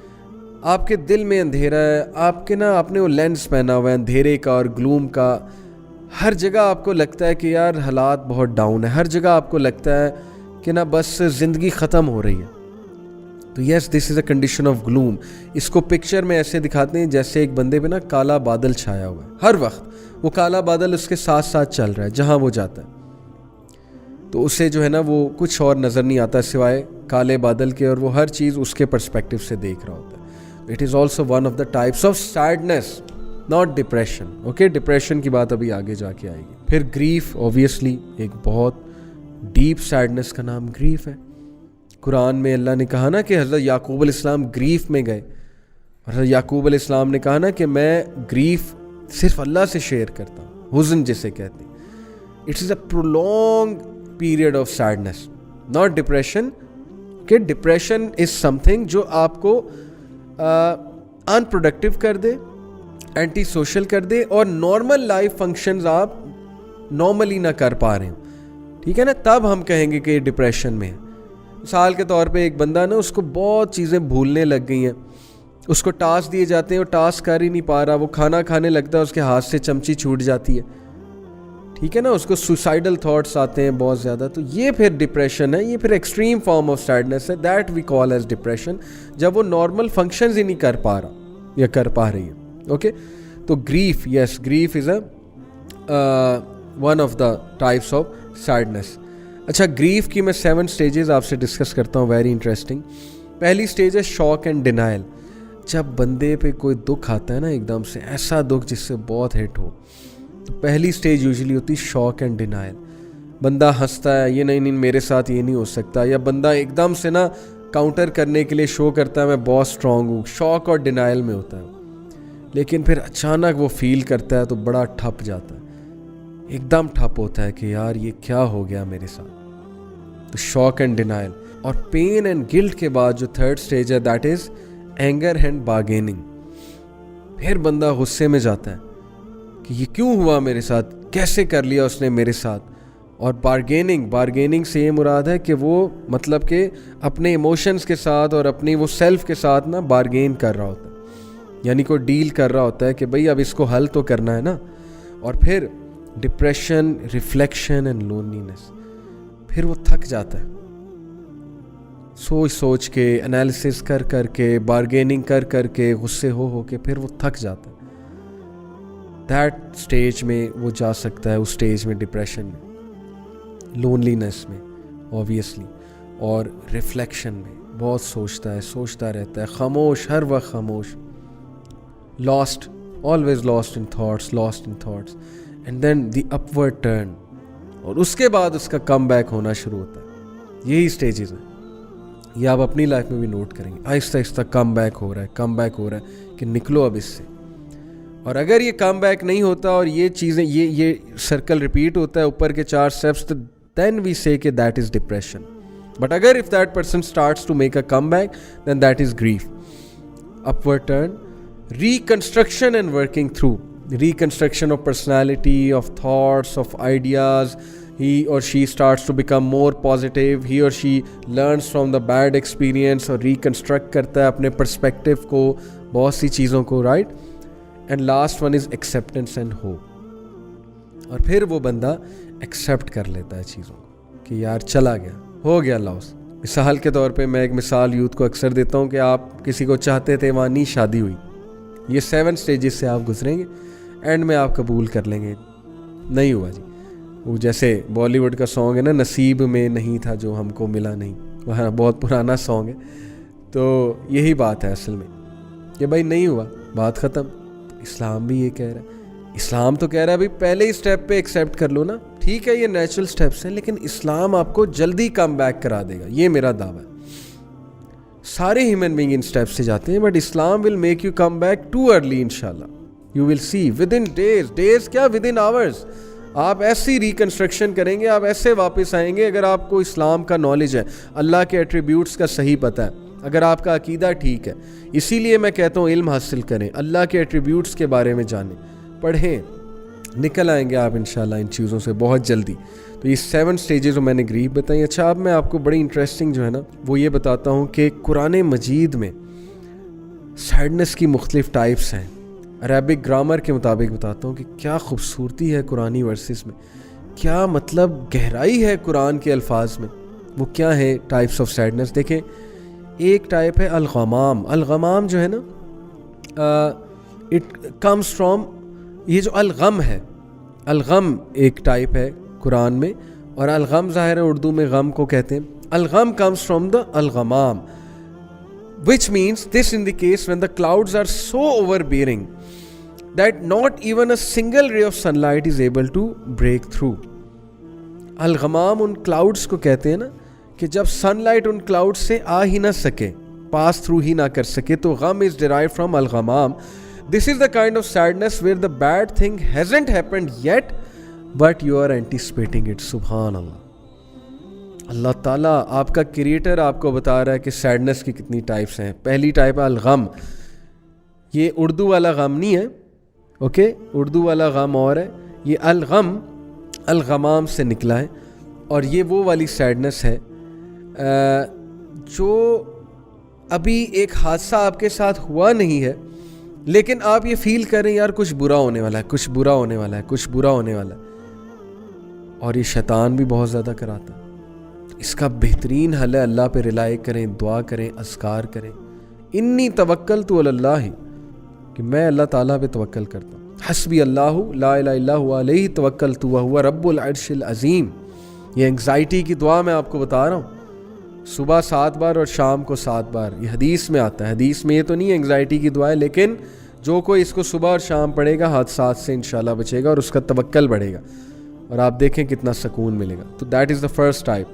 Speaker 1: آپ کے دل میں اندھیرا ہے, آپ نے وہ لینس پہنا ہوا ہے اندھیرے کا اور گلوم کا. ہر جگہ آپ کو لگتا ہے کہ یار حالات بہت ڈاؤن ہے, ہر جگہ آپ کو لگتا ہے کہ نا بس زندگی ختم ہو رہی ہے. تو یس, دس از اے کنڈیشن آف گلوم. اس کو پکچر میں ایسے دکھاتے ہیں جیسے ایک بندے پہ نا کالا بادل چھایا ہوا ہے, ہر وقت وہ کالا بادل اس کے ساتھ ساتھ چل رہا ہے جہاں وہ جاتا ہے. تو اسے جو ہے نا وہ کچھ اور نظر نہیں آتا سوائے کالے بادل کے, اور وہ ہر چیز اس کے پرسپیکٹو سے دیکھ رہا ہوتا ہے. It is also one of the types of sadness, not depression. Okay, depression کی بات ابھی آگے جا کے آئے گی. پھر گریف, اوبویسلی ایک بہت ڈیپ سیڈنس کا نام گریف ہے. قرآن میں اللہ نے کہا نا کہ حضرت یعقوب علیہ السلام گریف میں گئے. حضرت یعقوب علیہ السلام نے کہا نا کہ میں گریف صرف اللہ سے شیئر کرتا ہوں, حزن جسے کہتے ہیں. It is a prolonging period of sadness, not depression. کہ ڈپریشن از سم تھنگ جو آپ کو ان پروڈکٹیو کر دے, اینٹی سوشل کر دے, اور نارمل لائف فنکشنز آپ نارملی نہ کر پا رہے ہوں. ٹھیک ہے نا, تب ہم کہیں گے کہ یہ ڈپریشن میں ہے. مثال کے طور پہ ایک بندہ نا اس کو بہت چیزیں بھولنے لگ گئی ہیں, اس کو ٹاسک دیے جاتے ہیں, وہ ٹاسک کر ہی نہیں پا رہا, وہ کھانا کھانے لگتا ہے اس کے ہاتھ سے چمچی چھوٹ جاتی ہے. ٹھیک ہے نا, اس کو سوسائڈل تھاٹس آتے ہیں بہت زیادہ. تو یہ پھر ڈپریشن ہے, یہ پھر ایکسٹریم فارم آف سیڈنس ہے. That we call as depression, جب وہ نارمل فنکشنز ہی نہیں کر پا رہا یا کر پا رہی ہے. اوکے, تو grief, yes, grief is a one of the types of sadness. اچھا, گریف کی میں 7 سٹیجز آپ سے ڈسکس کرتا ہوں, ویری انٹرسٹنگ. پہلی سٹیج ہے شاک اینڈ ڈینائل. جب بندے پہ کوئی دکھ آتا ہے نا ایک دم سے, ایسا دکھ جس سے بہت ہٹ ہو, تو پہلی سٹیج یوزلی ہوتی شاک اینڈ ڈینائل. بندہ ہنستا ہے, یہ نہیں میرے ساتھ یہ نہیں ہو سکتا, یا بندہ ایک دم سے نا کاؤنٹر کرنے کے لیے شو کرتا ہے میں بہت اسٹرانگ ہوں. شاک اور ڈینائل میں ہوتا ہے. لیکن پھر اچانک وہ فیل کرتا ہے تو بڑا ٹھپ جاتا ہے, ایک دم ٹھپ ہوتا ہے کہ یار یہ کیا ہو گیا میرے ساتھ. تو شاک اینڈ ڈینائل. اور پین اینڈ گلٹ کے بعد جو 3rd سٹیج ہے that is anger and bargaining. پھر بندہ غصے میں جاتا ہے کہ یہ کیوں ہوا میرے ساتھ, کیسے کر لیا اس نے میرے ساتھ. اور بارگیننگ سے یہ مراد ہے کہ وہ مطلب کہ اپنے ایموشنز کے ساتھ اور اپنی وہ سیلف کے ساتھ نا بارگین کر رہا ہوتا ہے, یعنی کوئی ڈیل کر رہا ہوتا ہے کہ بھئی اب اس کو حل تو کرنا ہے نا. اور پھر ڈپریشن, ریفلیکشن اینڈ لونلینس. پھر وہ تھک جاتا ہے, سوچ کے, انالیسس کر کے, بارگیننگ کر کے, غصے ہو کے پھر وہ تھک جاتا ہے. دیٹ سٹیج میں وہ جا سکتا ہے, اس سٹیج میں ڈپریشن میں, لونلینس میں اوبویسلی, اور ریفلیکشن میں بہت سوچتا رہتا ہے, خاموش, ہر وقت خاموش, lost, always lost in thoughts. And then the upward turn, اور اس کے بعد اس کا کم بیک ہونا شروع ہوتا ہے. یہی سٹیجز ہیں, یہ آپ اپنی لائف میں بھی نوٹ کریں گے. آہستہ آہستہ کم بیک ہو رہا ہے کہ نکلو اب اس سے. اور اگر یہ کم بیک نہیں ہوتا اور یہ چیزیں یہ سرکل ریپیٹ ہوتا ہے اوپر کے 4 اسٹیپس, تو دین وی سے کہ دیٹ از ڈپریشن. بٹ اگر if that person starts to make a come back then that is grief. Upward turn, reconstruction and working through. Reconstruction of personality, of thoughts, of ideas. He or she starts to become more positive. He or she learns from the bad experience اور reconstruct کرتا ہے اپنے perspective کو, بہت سی چیزوں کو, right? And last one is acceptance and hope. اور پھر وہ بندہ accept کر لیتا ہے چیزوں کو کہ یار چلا گیا, ہو گیا لاس. مثال کے طور پہ میں ایک مثال یوتھ کو اکثر دیتا ہوں کہ آپ کسی کو چاہتے تھے, وہاں نہیں شادی ہوئی. یہ 7 سٹیجز سے آپ گزریں گے, اینڈ میں آپ قبول کر لیں گے نہیں ہوا جی. وہ جیسے بالی ووڈ کا سانگ ہے نا, نصیب میں نہیں تھا جو ہم کو ملا نہیں, وہ بہت پرانا سانگ ہے. تو یہی بات ہے اصل میں کہ بھائی نہیں ہوا, بات ختم. اسلام بھی یہ کہہ رہا ہے. اسلام تو کہہ رہا ہے بھائی پہلے ہی اسٹیپ پہ ایکسیپٹ کر لو نا. ٹھیک ہے یہ نیچرل اسٹیپس ہیں, لیکن اسلام آپ کو جلدی کم بیک کرا دے گا, یہ میرا دعویٰ ہے. سارے ہیومن بینگ ان اسٹیپس سے جاتے ہیں, but Islam will make you come back to early انشاءاللہ. You will see within days کیا ود ان آورز آپ ایسی ریکنسٹرکشن کریں گے, آپ ایسے واپس آئیں گے. اگر آپ کو اسلام کا نالج ہے, اللہ کے ایٹریبیوٹس کا صحیح پتہ ہے, اگر آپ کا عقیدہ ٹھیک ہے, اسی لیے میں کہتا ہوں علم حاصل کریں, اللہ کے ایٹریبیوٹس کے بارے میں جانیں, پڑھیں, نکل آئیں گے آپ انشاءاللہ ان چیزوں سے بہت جلدی. تو یہ 7 سٹیجز میں نے گریف بتائی. اچھا اب میں آپ کو بڑی انٹرسٹنگ جو ہے نا وہ یہ بتاتا ہوں کہ قرآن مجید میں سیڈنس کی مختلف ٹائپس ہیں. عربک گرامر کے مطابق بتاتا ہوں کہ کیا خوبصورتی ہے قرآنی ورسز میں, کیا مطلب گہرائی ہے قرآن کے الفاظ میں. وہ کیا ہے ٹائپس آف سیڈنس؟ دیکھیں, ایک ٹائپ ہے الغمام. الغمام جو ہے نا اٹ کمز فرام, یہ جو الغم ہے, الغم ایک ٹائپ ہے قرآن میں, اور الغم ظاہر ہے اردو میں غم کو کہتے ہیں. الغم comes from the الغمام, which means this in the case when the clouds are so overbearing that not even a single ray of sunlight is able to break through. الغمام ان کلاؤڈس کو کہتے ہیں نا کہ جب سن لائٹ ان کلاؤڈ سے آ ہی نہ سکے, پاس تھرو ہی نہ کر سکے, تو غم از derived from الغمام. This is the kind of sadness where the bad thing hasn't happened yet but you are anticipating it. سبحان اللہ. اللہ تعالیٰ آپ کا کریٹر آپ کو بتا رہا ہے کہ سیڈنس کی کتنی ٹائپس ہیں. پہلی ٹائپ ہے الغم. یہ اردو والا غم نہیں ہے, اوکے, اردو والا غم اور ہے. یہ الغم الغمام سے نکلا ہے, اور یہ وہ والی سیڈنس ہے جو ابھی ایک حادثہ آپ کے ساتھ ہوا نہیں ہے, لیکن آپ یہ فیل کریں یار کچھ برا ہونے والا ہے, کچھ برا ہونے والا ہے, کچھ برا ہونے والا ہے. اور یہ شیطان بھی بہت زیادہ کراتا ہے. اس کا بہترین حل ہے اللہ پہ ریلائی کریں, دعا کریں, اذکار کریں. انی توکلت علی اللہ, کہ میں اللہ تعالیٰ پہ توکل کرتا ہوں. حسبی اللہ لا الہ الا هو علیہ توکلت وہو رب العرش العظیم. یہ انگزائٹی کی دعا میں آپ کو بتا رہا ہوں, صبح 7 بار اور شام کو 7 بار. یہ حدیث میں آتا ہے. حدیث میں یہ تو نہیں ہے انگزائٹی کی دعا ہے, لیکن جو کوئی اس کو صبح اور شام پڑھے گا حادثات سے انشاءاللہ بچے گا اور اس کا توکل بڑھے گا, اور آپ دیکھیں کتنا سکون ملے گا. تو that is the first type.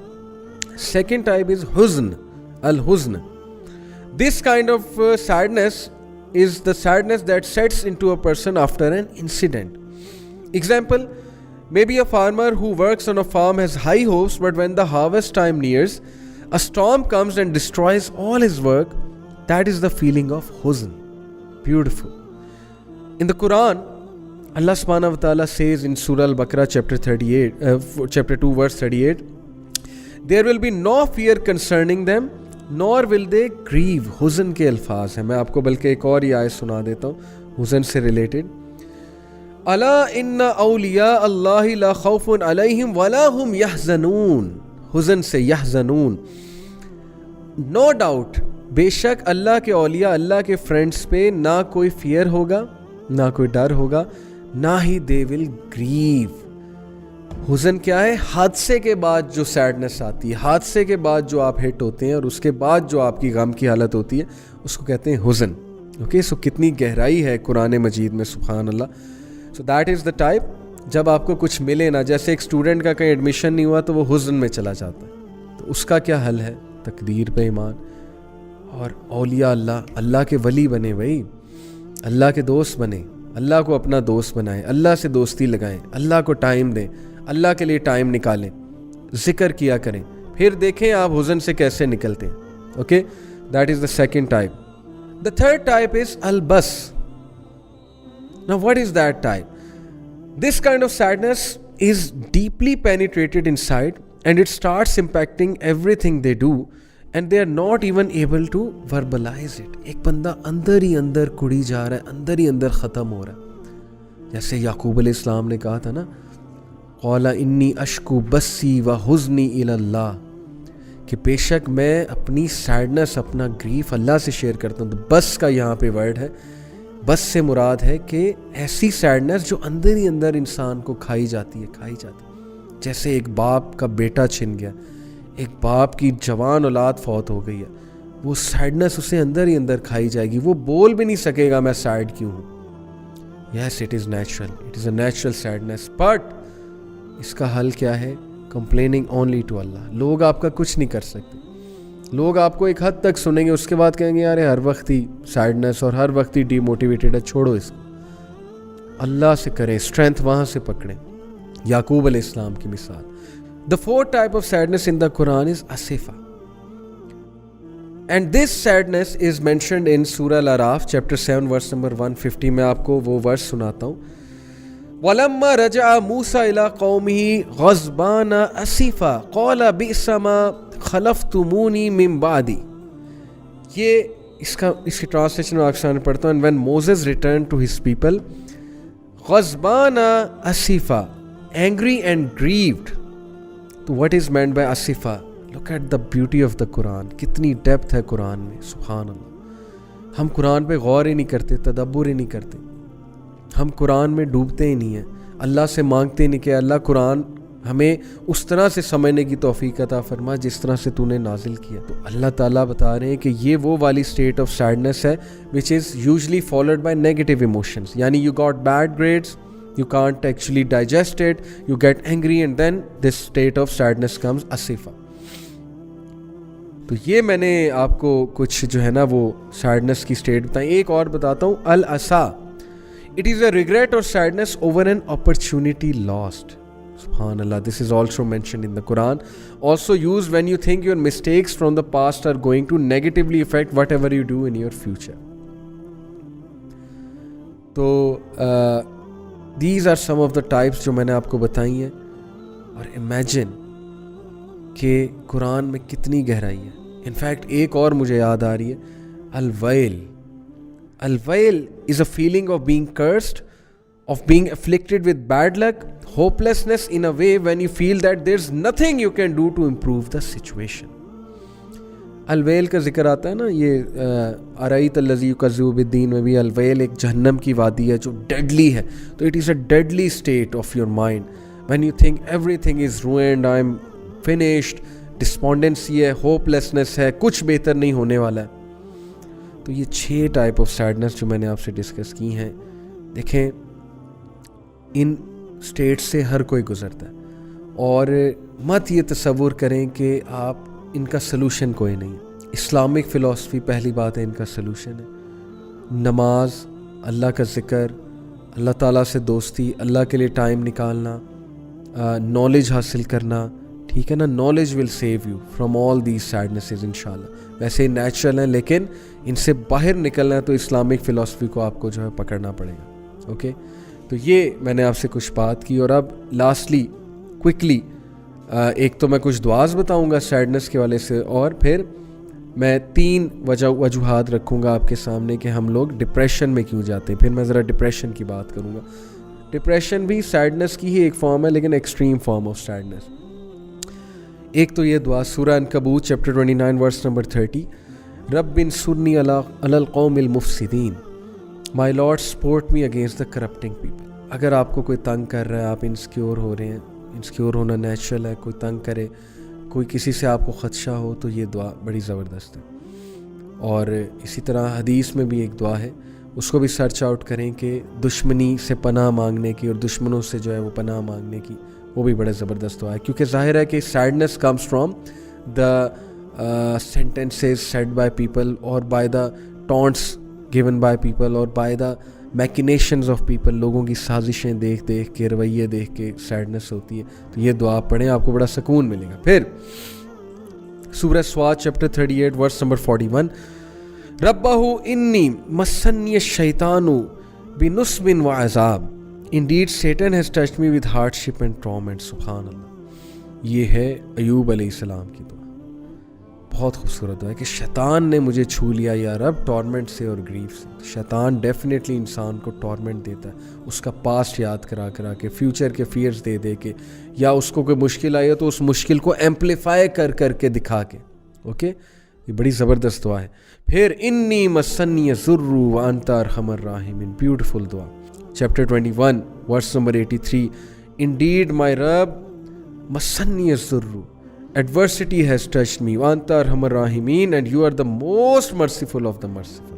Speaker 1: Second type is حزن, الحزن. This kind of sadness is the sadness that sets into a person after an incident. Example, maybe a farmer who works on a farm has high hopes, but when the harvest time nears, a storm comes and destroys all his work. That is the feeling of huzn. Beautiful. In the Quran, Allah subhanahu wa ta'ala says in Surah Al-Baqarah chapter 2 verse 38, there will be no fear concerning them nor will they grieve. حزن کے الفاظ ہیں. میں آپ کو بلکہ ایک اور آیت سنا دیتا ہوں حزن سے ریلیٹڈ. الا ان اولیاء اللہ لا خوف علیہم ولا هم يحزنون. حزن سے یحزنون. نو ڈاؤٹ, بے شک اللہ کے اولیاء, اللہ کے فرینڈس پہ نہ کوئی فیئر ہوگا, نہ کوئی ڈر ہوگا, نہ ہی they will grieve. حزن کیا ہے؟ حادثے کے بعد جو سیڈنس آتی ہے, حادثے کے بعد جو آپ ہٹ ہوتے ہیں اور اس کے بعد جو آپ کی غم کی حالت ہوتی ہے, اس کو کہتے ہیں حزن. اوکے, سو کتنی گہرائی ہے قرآن مجید میں, سبحان اللہ. So that is the type. جب آپ کو کچھ ملے نا, جیسے ایک اسٹوڈنٹ کا کہیں ایڈمیشن نہیں ہوا تو وہ حزن میں چلا جاتا ہے, تو اس کا کیا حل ہے؟ تقدیر پہ ایمان, اور اولیاء اللہ, اللہ کے ولی بنے بھائی, اللہ کے دوست بنے, اللہ کو اپنا دوست بنائیں, اللہ سے دوستی لگائیں, اللہ کو ٹائم دیں, اللہ کے لیے ٹائم نکالیں, ذکر کیا کریں, پھر دیکھیں آپ حزن سے کیسے نکلتے ہیں. Okay, that is the second type. The third type is البس. Now what is that type? This kind of sadness is deeply penetrated inside and it starts impacting everything they do and they are not even able to verbalize it. ایک بندہ اندر ہی اندر کڑی جا رہا ہے, اندر ہی اندر ختم ہو رہا ہے. جیسے یعقوب علیہ السلام نے کہا تھا نا, قال انی اشکو بسی و حزنی الی اللہ, کہ بے شک میں اپنی سیڈنس, اپنا گریف اللہ سے شیئر کرتا ہوں. تو بس کا یہاں پہ ورڈ ہے. بس سے مراد ہے کہ ایسی سیڈنس جو اندر ہی اندر انسان کو کھائی جاتی ہے. جیسے ایک باپ کا بیٹا چھن گیا, ایک باپ کی جوان اولاد فوت ہو گئی ہے, وہ سیڈنس اسے اندر ہی اندر کھائی جائے گی, وہ بول بھی نہیں سکے گا میں سیڈ کیوں ہوں. Yes it is natural, it is a natural sadness, but اس کا حل کیا ہے؟ کمپلیننگ اونلی ٹو اللہ. لوگ آپ کا کچھ نہیں کر سکتے, لوگ آپ کو ایک حد تک سنیں گے, اس کے بعد کہیں گے یار ہر وقت ہی سیڈنس اور ہر وقت ہی ڈی موٹیویٹیڈ ہے, چھوڑو اس کو. اللہ سے کریں, اسٹرینتھ وہاں سے پکڑیں. یعقوب علیہ السلام کی مثال. The fourth type of sadness in the Quran is asifa. And this sadness is mentioned in Surah Al-Araf, chapter 7, verse number 150. میں آپ کو وہ ورس سناتا ہوں. وَلَمَّا رَجَعَ مُوسَى إِلَىٰ قَوْمِهِ غَضْبَانَ أَسِفًا قَالَ بِئْسَ مَا خَلَفْتُمُونِي مِن بَعْدِي. یہ اس کی ٹرانسلیشن میں اکثر پڑھتا ہوں. And when Moses returned to his people, غَضْبَانَ أَسِفًا, angry and grieved. تو what is meant by asifa? Look at the beauty of the Quran. کتنی ڈیپتھ ہے قرآن میں, سبحان اللہ. ہم قرآن پہ غور ہی نہیں کرتے, تدبر ہی نہیں کرتے, ہم قرآن میں ڈوبتے ہی نہیں ہیں, اللہ سے مانگتے نہیں کہ اللہ قرآن ہمیں اس طرح سے سمجھنے کی توفیق عطا فرما جس طرح سے تو نے نازل کیا. تو اللہ تعالیٰ بتا رہے ہیں کہ یہ وہ والی state of sadness ہے which is usually followed by negative emotions. یعنی you got bad grades, you can't actually digest it, you get angry and then this state of sadness comes, asifa. تو یہ میں نے آپ کو کچھ جو ہے نا وہ sadness کی state بتائیں. ایک اور بتاتا ہوں, al-asa. It is a regret or sadness over an opportunity lost. Subhanallah, this is also mentioned in the Quran. Also used when you think your mistakes from the past are going to negatively affect whatever you do in your future. تو these are some of the types جو میں نے آپ کو بتائی ہیں. اور imagine کہ قرآن میں کتنی گہرائی ہے. انفیکٹ ایک اور مجھے یاد آ رہی ہے, الویل. الویل is a feeling of being cursed, of being afflicted with bad luck, hopelessness in a way when you feel that there's nothing you can do to improve the situation. الویل کا ذکر آتا ہے نا, یہ ارایت الذی یکذب بالدین میں بھی الویل ایک جہنم کی وادی ہے جو ڈیڈلی ہے. تو it is a deadly state of your mind when you think everything is ruined, I am finished, despondency ہے, ہوپلیسنس ہے, کچھ بہتر نہیں ہونے والا ہے. تو یہ 6 ٹائپ آف سیڈنس جو میں نے آپ سے ڈسکس کی ہیں, دیکھیں ان اسٹیٹ سے ہر کوئی گزرتا ہے. اور مت یہ تصور کریں کہ آپ ان کا سلوشن کوئی نہیں. اسلامک فلاسفی پہلی بات ہے ان کا سلوشن ہے. نماز, اللہ کا ذکر, اللہ تعالیٰ سے دوستی, اللہ کے لیے ٹائم نکالنا, نالج حاصل کرنا, ٹھیک ہے نا. Knowledge will save you from all these sadnesses انشاءاللہ. ویسے نیچرل ہیں لیکن ان سے باہر نکلنا ہے تو اسلامک فلاسفی کو آپ کو جو ہے پکڑنا پڑے گا. اوکے, تو یہ میں نے آپ سے کچھ بات کی. اور اب لاسٹلی کوئکلی ایک تو میں کچھ دعاز بتاؤں گا سیڈنس کے والے سے, اور پھر میں 3 وجوہات رکھوں گا آپ کے سامنے کہ ہم لوگ ڈپریشن میں کیوں جاتے ہیں. پھر میں ذرا ڈپریشن کی بات کروں گا. ڈپریشن بھی سیڈنس کی ہی ایک فارم ہے لیکن ایکسٹریم فارم آف سیڈنس. ایک تو یہ دعا سورہ عنکبوت چیپٹر 29 ورس نمبر 30, رب انصرنی علی القوم المفسدین, my lord support me against the corrupting people. اگر آپ کو کوئی تنگ کر رہا ہے, آپ انسیکیور ہو رہے ہیں, انسیکیور ہونا نیچرل ہے, کوئی تنگ کرے, کوئی کسی سے آپ کو خدشہ ہو, تو یہ دعا بڑی زبردست ہے. اور اسی طرح حدیث میں بھی ایک دعا ہے, اس کو بھی سرچ آؤٹ کریں کہ دشمنی سے پناہ مانگنے کی اور دشمنوں سے جو ہے وہ پناہ مانگنے کی, وہ بھی بڑا زبردست دعا ہے. کیونکہ ظاہر ہے کہ sadness comes from the sentences said by people اور by the taunts given by people اور by the machinations of people. لوگوں کی سازشیں دیکھ دیکھ کے, رویے دیکھ کے سیڈنس ہوتی ہے. تو یہ دعا پڑھیں, آپ کو بڑا سکون ملے گا. پھر سورہ سواد چیپٹر 38 ورس نمبر 41, ربہ انی مسنی الشیطان بنصب وعذاب, indeed Satan has touched me with hardship and torment. سبحان اللہ. یہ ہے ایوب علیہ السلام کی دعا. بہت خوبصورت دعا ہے کہ شیطان نے مجھے چھو لیا یا رب ٹورمنٹ سے اور گریف سے. شیطان ڈیفینیٹلی انسان کو ٹورمنٹ دیتا ہے, اس کا پاسٹ یاد کرا کرا کے, فیوچر کے فیئرز دے دے کے, یا اس کو کوئی مشکل آئی ہے تو اس مشکل کو ایمپلیفائی کر کر کے دکھا کے. اوکے, یہ بڑی زبردست دعا ہے. پھر انی مسنی الضر وانت ارحم الراحمین, بیوٹیفل دعا. Chapter 21 verse number 83, indeed my Rabb مسنی الضر, adversity has touched me wa anta arhamar rahimin and you are the most merciful of the merciful.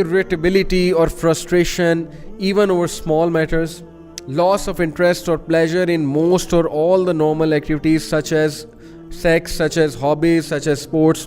Speaker 1: irritability or frustration even over small matters, loss of interest or pleasure in most or all the normal activities such as sex, such as hobbies, such as sports.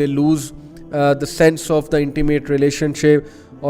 Speaker 1: they lose the sense of the intimate relationship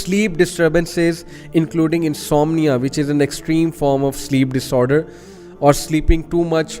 Speaker 1: Sleep disturbances including insomnia, which is an extreme form of sleep disorder, or sleeping too much,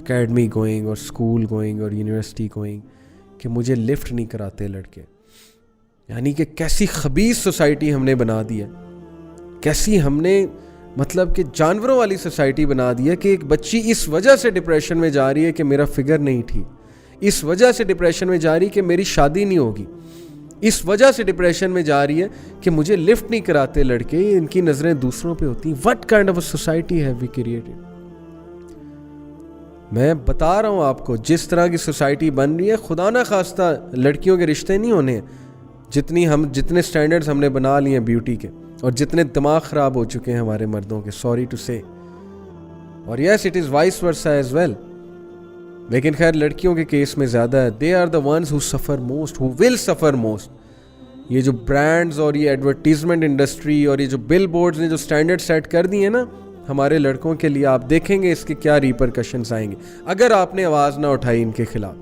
Speaker 1: academy going اور اسکول گوئنگ اور یونیورسٹی گوئنگ کہ مجھے لفٹ نہیں کراتے لڑکے. یعنی کہ کیسی خبیث سوسائٹی ہم نے بنا دی ہے, کیسی ہم نے مطلب کہ جانوروں والی سوسائٹی بنا دی ہے کہ ایک بچی اس وجہ سے ڈپریشن میں جا رہی ہے کہ میرا فگر نہیں ٹھیک, اس وجہ سے ڈپریشن میں جا رہی ہے کہ میری شادی نہیں ہوگی, اس وجہ سے ڈپریشن میں جا رہی ہے کہ مجھے لفٹ نہیں کراتے لڑکے, ان کی نظریں دوسروں پہ ہوتی ہیں. What kind of a society have we created? میں بتا رہا ہوں آپ کو, جس طرح کی سوسائٹی بن رہی ہے, خدا نہ خواستہ لڑکیوں کے رشتے نہیں ہونے ہیں. جتنے سٹینڈرڈز ہم نے بنا لیے ہیں بیوٹی کے, اور جتنے دماغ خراب ہو چکے ہیں ہمارے مردوں کے, سوری ٹو سے. اور yes it is vice versa as well, لیکن خیر لڑکیوں کے کیس میں زیادہ ہے. They are the ones who سفر موسٹ, ہو ول سفر موسٹ. یہ جو برانڈز اور یہ ایڈورٹیزمنٹ انڈسٹری اور یہ جو بل بورڈز نے جو سٹینڈرڈ سیٹ کر دیے نا ہمارے لڑکوں کے لیے, آپ دیکھیں گے اس کے کیا ریپرکشنز آئیں گے اگر آپ نے آواز نہ اٹھائی ان کے خلاف.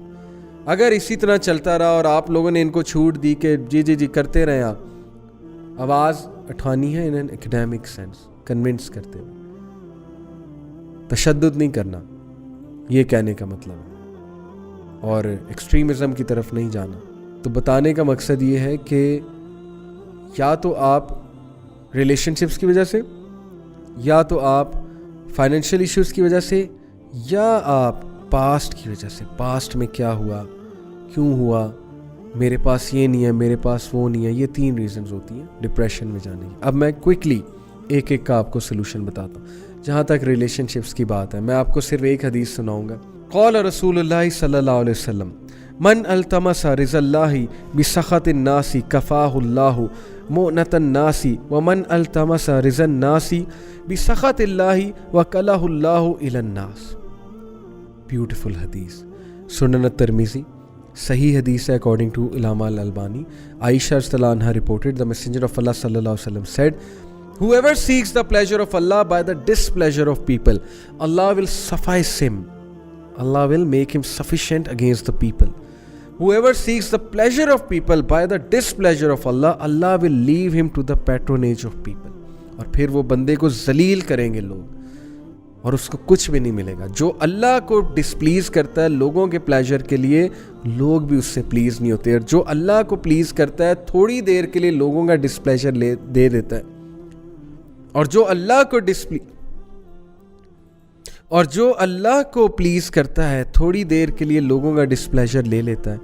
Speaker 1: اگر اسی طرح چلتا رہا اور آپ لوگوں نے ان کو چھوٹ دی کہ جی کرتے رہیں, آپ آواز اٹھانی ہے in an academic sense, convince کرتے ہوئے, تشدد نہیں کرنا, یہ کہنے کا مطلب ہے, اور ایکسٹریمزم کی طرف نہیں جانا. تو بتانے کا مقصد یہ ہے کہ یا تو آپ ریلیشن شپس کی وجہ سے, یا تو آپ فائنینشیل ایشوز کی وجہ سے, یا آپ پاسٹ کی وجہ سے, پاسٹ میں کیا ہوا, کیوں ہوا, میرے پاس یہ نہیں ہے, میرے پاس وہ نہیں ہے. یہ 3 ریزنز ہوتی ہیں ڈپریشن میں جانے کی. اب میں کوئکلی ایک کا آپ کو سلوشن بتاتا ہوں. جہاں تک ریلیشن شپس کی بات ہے, میں آپ کو صرف ایک حدیث سناؤں گا. قال رسول اللہ صلی اللہ علیہ وسلم من التمس رضا اللہ بسخط الناس کفاہ اللہ مؤنۃ الناس ومن التمس رضا الناس بسخط اللہ وکلہ اللہ الی الناس. بیوٹیفل حدیث, سنن الترمذی, صحیح حدیث ہے اکارڈنگ ٹو علامہ الالبانی. عائشہ رضی اللہ عنہا reported the messenger of Allah صلی اللہ علیہ وسلم said whoever seeks the pleasure of Allah by the displeasure of people, Allah will suffice him. Allah will make him sufficient against the people. Whoever seeks the pleasure of people by the displeasure of Allah, Allah will leave him to the patronage of people. اور پھر وہ بندے کو ذلیل کریں گے لوگ, اور اس کو کچھ بھی نہیں ملے گا. جو اللہ کو ڈسپلیز کرتا ہے لوگوں کے پلیجر کے لیے, لوگ بھی اس سے پلیز نہیں ہوتے. اور جو اللہ کو پلیز کرتا ہے تھوڑی دیر کے لیے لوگوں کا ڈسپلیجر دے دیتا ہے. اور جو اللہ کو پلیز کرتا ہے تھوڑی دیر کے لیے لوگوں کا ڈسپلیجر لے لیتا ہے,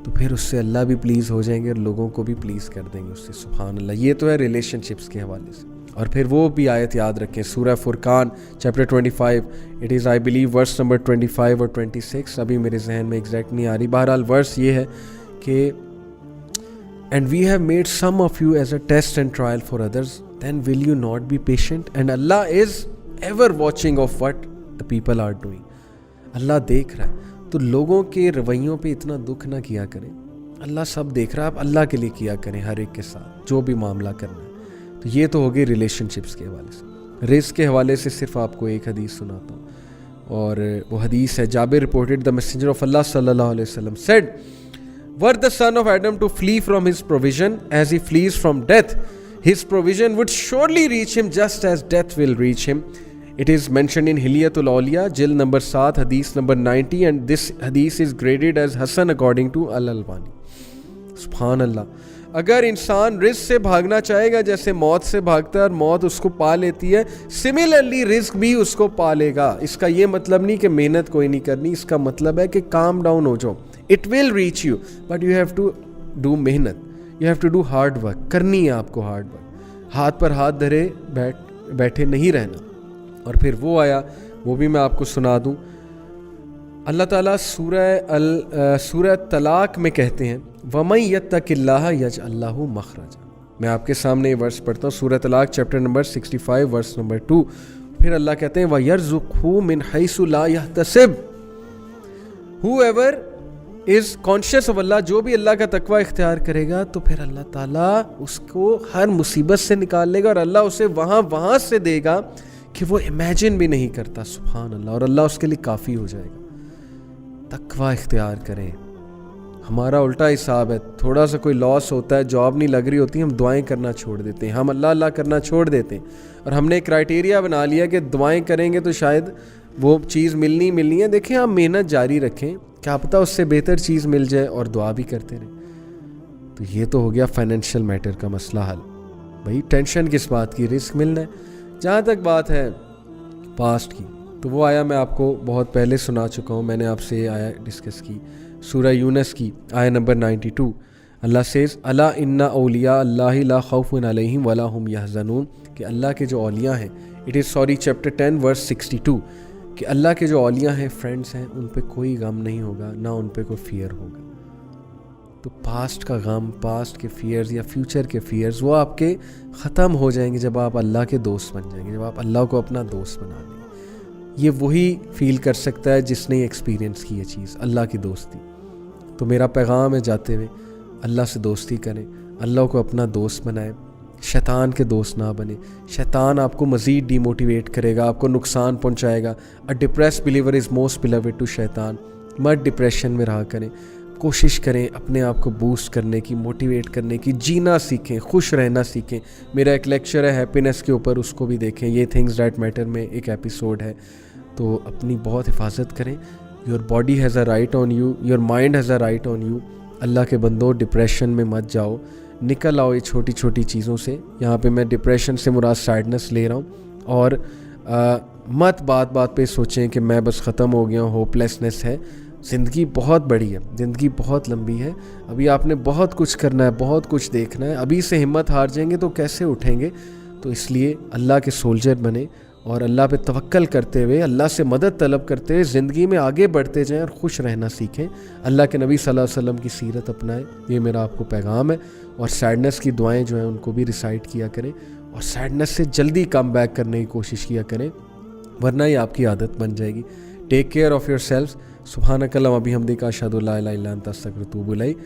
Speaker 1: تو پھر اس سے اللہ بھی پلیز ہو جائیں گے اور لوگوں کو بھی پلیز کر دیں گے اس سے. سبحان اللہ. یہ تو ہے ریلیشن شپس کے حوالے سے. اور پھر وہ بھی آیت یاد رکھیں, سورہ فرقان chapter 25, it is I believe verse number 25 اور 26, ابھی میرے ذہن میں ایگزیکٹ نہیں آ رہی. بہرحال ورس یہ ہے کہ and we have made some of you as a test and trial for others, then will you not be patient and اللہ is ever watching of what the people are doing. اللہ دیکھ رہا ہے, تو لوگوں کے رویوں پہ اتنا دکھ نہ کیا کریں. اللہ سب دیکھ رہا ہے, آپ اللہ کے لیے کیا کریں ہر ایک کے ساتھ جو بھی معاملہ کرنا ہے. تو یہ تو ہوگی ریلیشن شپس کے حوالے سے. رزق کے حوالے سے صرف آپ کو ایک حدیث سناتا ہوں, اور وہ حدیث ہے جابر reported the messenger of Allah صلی اللہ علیہ وسلم said were the son of Adam to flee from his provision as he flees from death, his provision would surely reach him just as death will reach him. It is mentioned in Hilyatul Awliya, جلد نمبر 7, حدیث number 90, and this hadith is graded as Hasan according to Al-Albani. سبحان اللہ. اگر انسان رزق سے بھاگنا چاہے گا جیسے موت سے بھاگتا ہے اور موت اس کو پا لیتی ہے, سملرلی رزق بھی اس کو پا لے گا. اس کا یہ مطلب نہیں کہ محنت کوئی نہیں کرنی, اس کا مطلب ہے کہ کام ڈاؤن ہو جاؤ. It will reach you, but you have to do محنت, you have to do hard work. کرنی ہے آپ کو hard work, ہاتھ پر ہاتھ دھرے بیٹھے نہیں رہنا. اور پھر وہ آیا, وہ بھی میں آپ کو سنا دوں. اللہ تعالیٰ سورہ طلاق میں کہتے ہیں وَمَن يَتَّقِ اللَّهَ يَجْعَل لَّهُ مَخْرَجًا. میں آپ کے سامنے یہ ورس پڑھتا ہوں, سورہ طلاق چیپٹر نمبر 65 ورس نمبر 2. پھر اللہ کہتے ہیں وَيَرْزُقْهُ مِنْ حَيْثُ لَا يَحْتَسِبُ. Whoever is conscious of Allah, جو بھی اللہ کا تقوی اختیار کرے گا تو پھر اللہ تعالیٰ اس کو ہر مصیبت سے نکال لے گا, اور اللہ اسے وہاں سے دے گا کہ وہ امیجن بھی نہیں کرتا. سبحان اللہ. اور اللہ اس کے لیے کافی ہو جائے گا. تقوی اختیار کریں. ہمارا الٹا حساب ہے, تھوڑا سا کوئی لاس ہوتا ہے, جاب نہیں لگ رہی ہوتی, ہم دعائیں کرنا چھوڑ دیتے ہیں, ہم اللہ کرنا چھوڑ دیتے ہیں, اور ہم نے ایک کرائٹیریا بنا لیا کہ دعائیں کریں گے تو شاید وہ چیز ملنی ہے. دیکھیں آپ محنت جاری رکھیں, کیا پتہ اس سے بہتر چیز مل جائے, اور دعا بھی کرتے رہیں. تو یہ تو ہو گیا فائنینشیل میٹر کا مسئلہ حل. بھائی ٹینشن کس بات کی, رزق ملنا ہے. جہاں تک بات ہے پاسٹ کی, تو وہ آیا میں آپ کو بہت پہلے سنا چکا ہوں. میں نے آپ سے یہ آیا ڈسکس کی سورہ یونس کی آیا نمبر 92. اللہ سیز الا ان اولیاء اللہ لا خوف علیہم ولا هم یحزنون, کہ اللہ کے جو اولیاء ہیں, اٹ از چیپٹر 10 ورس 62, کہ اللہ کے جو اولیاء ہیں, فرینڈس ہیں, ان پہ کوئی غم نہیں ہوگا, نہ ان پہ کوئی فیئر ہوگا. تو پاسٹ کا غم, پاسٹ کے فیئرز یا فیوچر کے فیئرز, وہ آپ کے ختم ہو جائیں گے جب آپ اللہ کے دوست بن جائیں گے, جب آپ اللہ کو اپنا دوست بنا لیں گے. یہ وہی فیل کر سکتا ہے جس نے ایکسپیرینس کی یہ چیز, اللہ کی دوستی. تو میرا پیغام ہے جاتے ہوئے, اللہ سے دوستی کریں, اللہ کو اپنا دوست بنائیں, شیطان کے دوست نہ بنے. شیطان آپ کو مزید ڈی موٹیویٹ کرے گا, آپ کو نقصان پہنچائے گا. A depressed believer is most beloved to شیطان. مت ڈپریشن میں رہا کریں, کوشش کریں اپنے آپ کو بوسٹ کرنے کی, موٹیویٹ کرنے کی, جینا سیکھیں, خوش رہنا سیکھیں. میرا ایک لیکچر ہے ہیپینس کے اوپر, اس کو بھی دیکھیں. یہ تھنگز دیٹ میٹر میں ایک ایپیسوڈ ہے. تو اپنی بہت حفاظت کریں. Your body has a right on you, your mind has a right on you. اللہ کے بندو ڈپریشن میں مت جاؤ, نکل آؤ یہ چھوٹی چھوٹی چیزوں سے. یہاں پہ میں ڈپریشن سے مراد سیڈنس لے رہا ہوں. اور مت بات پہ سوچیں کہ میں بس ختم ہو گیا ہوں, ہوپ لیسنس ہے. زندگی بہت بڑی ہے, زندگی بہت لمبی ہے. ابھی آپ نے بہت کچھ کرنا ہے, بہت کچھ دیکھنا ہے. ابھی سے ہمت ہار جائیں گے تو کیسے اٹھیں گے؟ تو اس لیے اللہ کے سولجر بنیں, اور اللہ پہ توکل کرتے ہوئے, اللہ سے مدد طلب کرتے ہوئے زندگی میں آگے بڑھتے جائیں اور خوش رہنا سیکھیں. اللہ کے نبی صلی اللہ علیہ وسلم کی سیرت اپنائیں. یہ میرا آپ کو پیغام ہے. اور سیڈنس کی دعائیں جو ہیں ان کو بھی ریسائٹ کیا کریں, اور سیڈنس سے جلدی کم بیک کرنے کی کوشش کیا کریں, ورنہ یہ آپ کی عادت بن جائے گی. Take care of your self. سبحانک اللہم و بحمدک اشہد ان لا الہ الا انت استغفرک و اتوب الیک.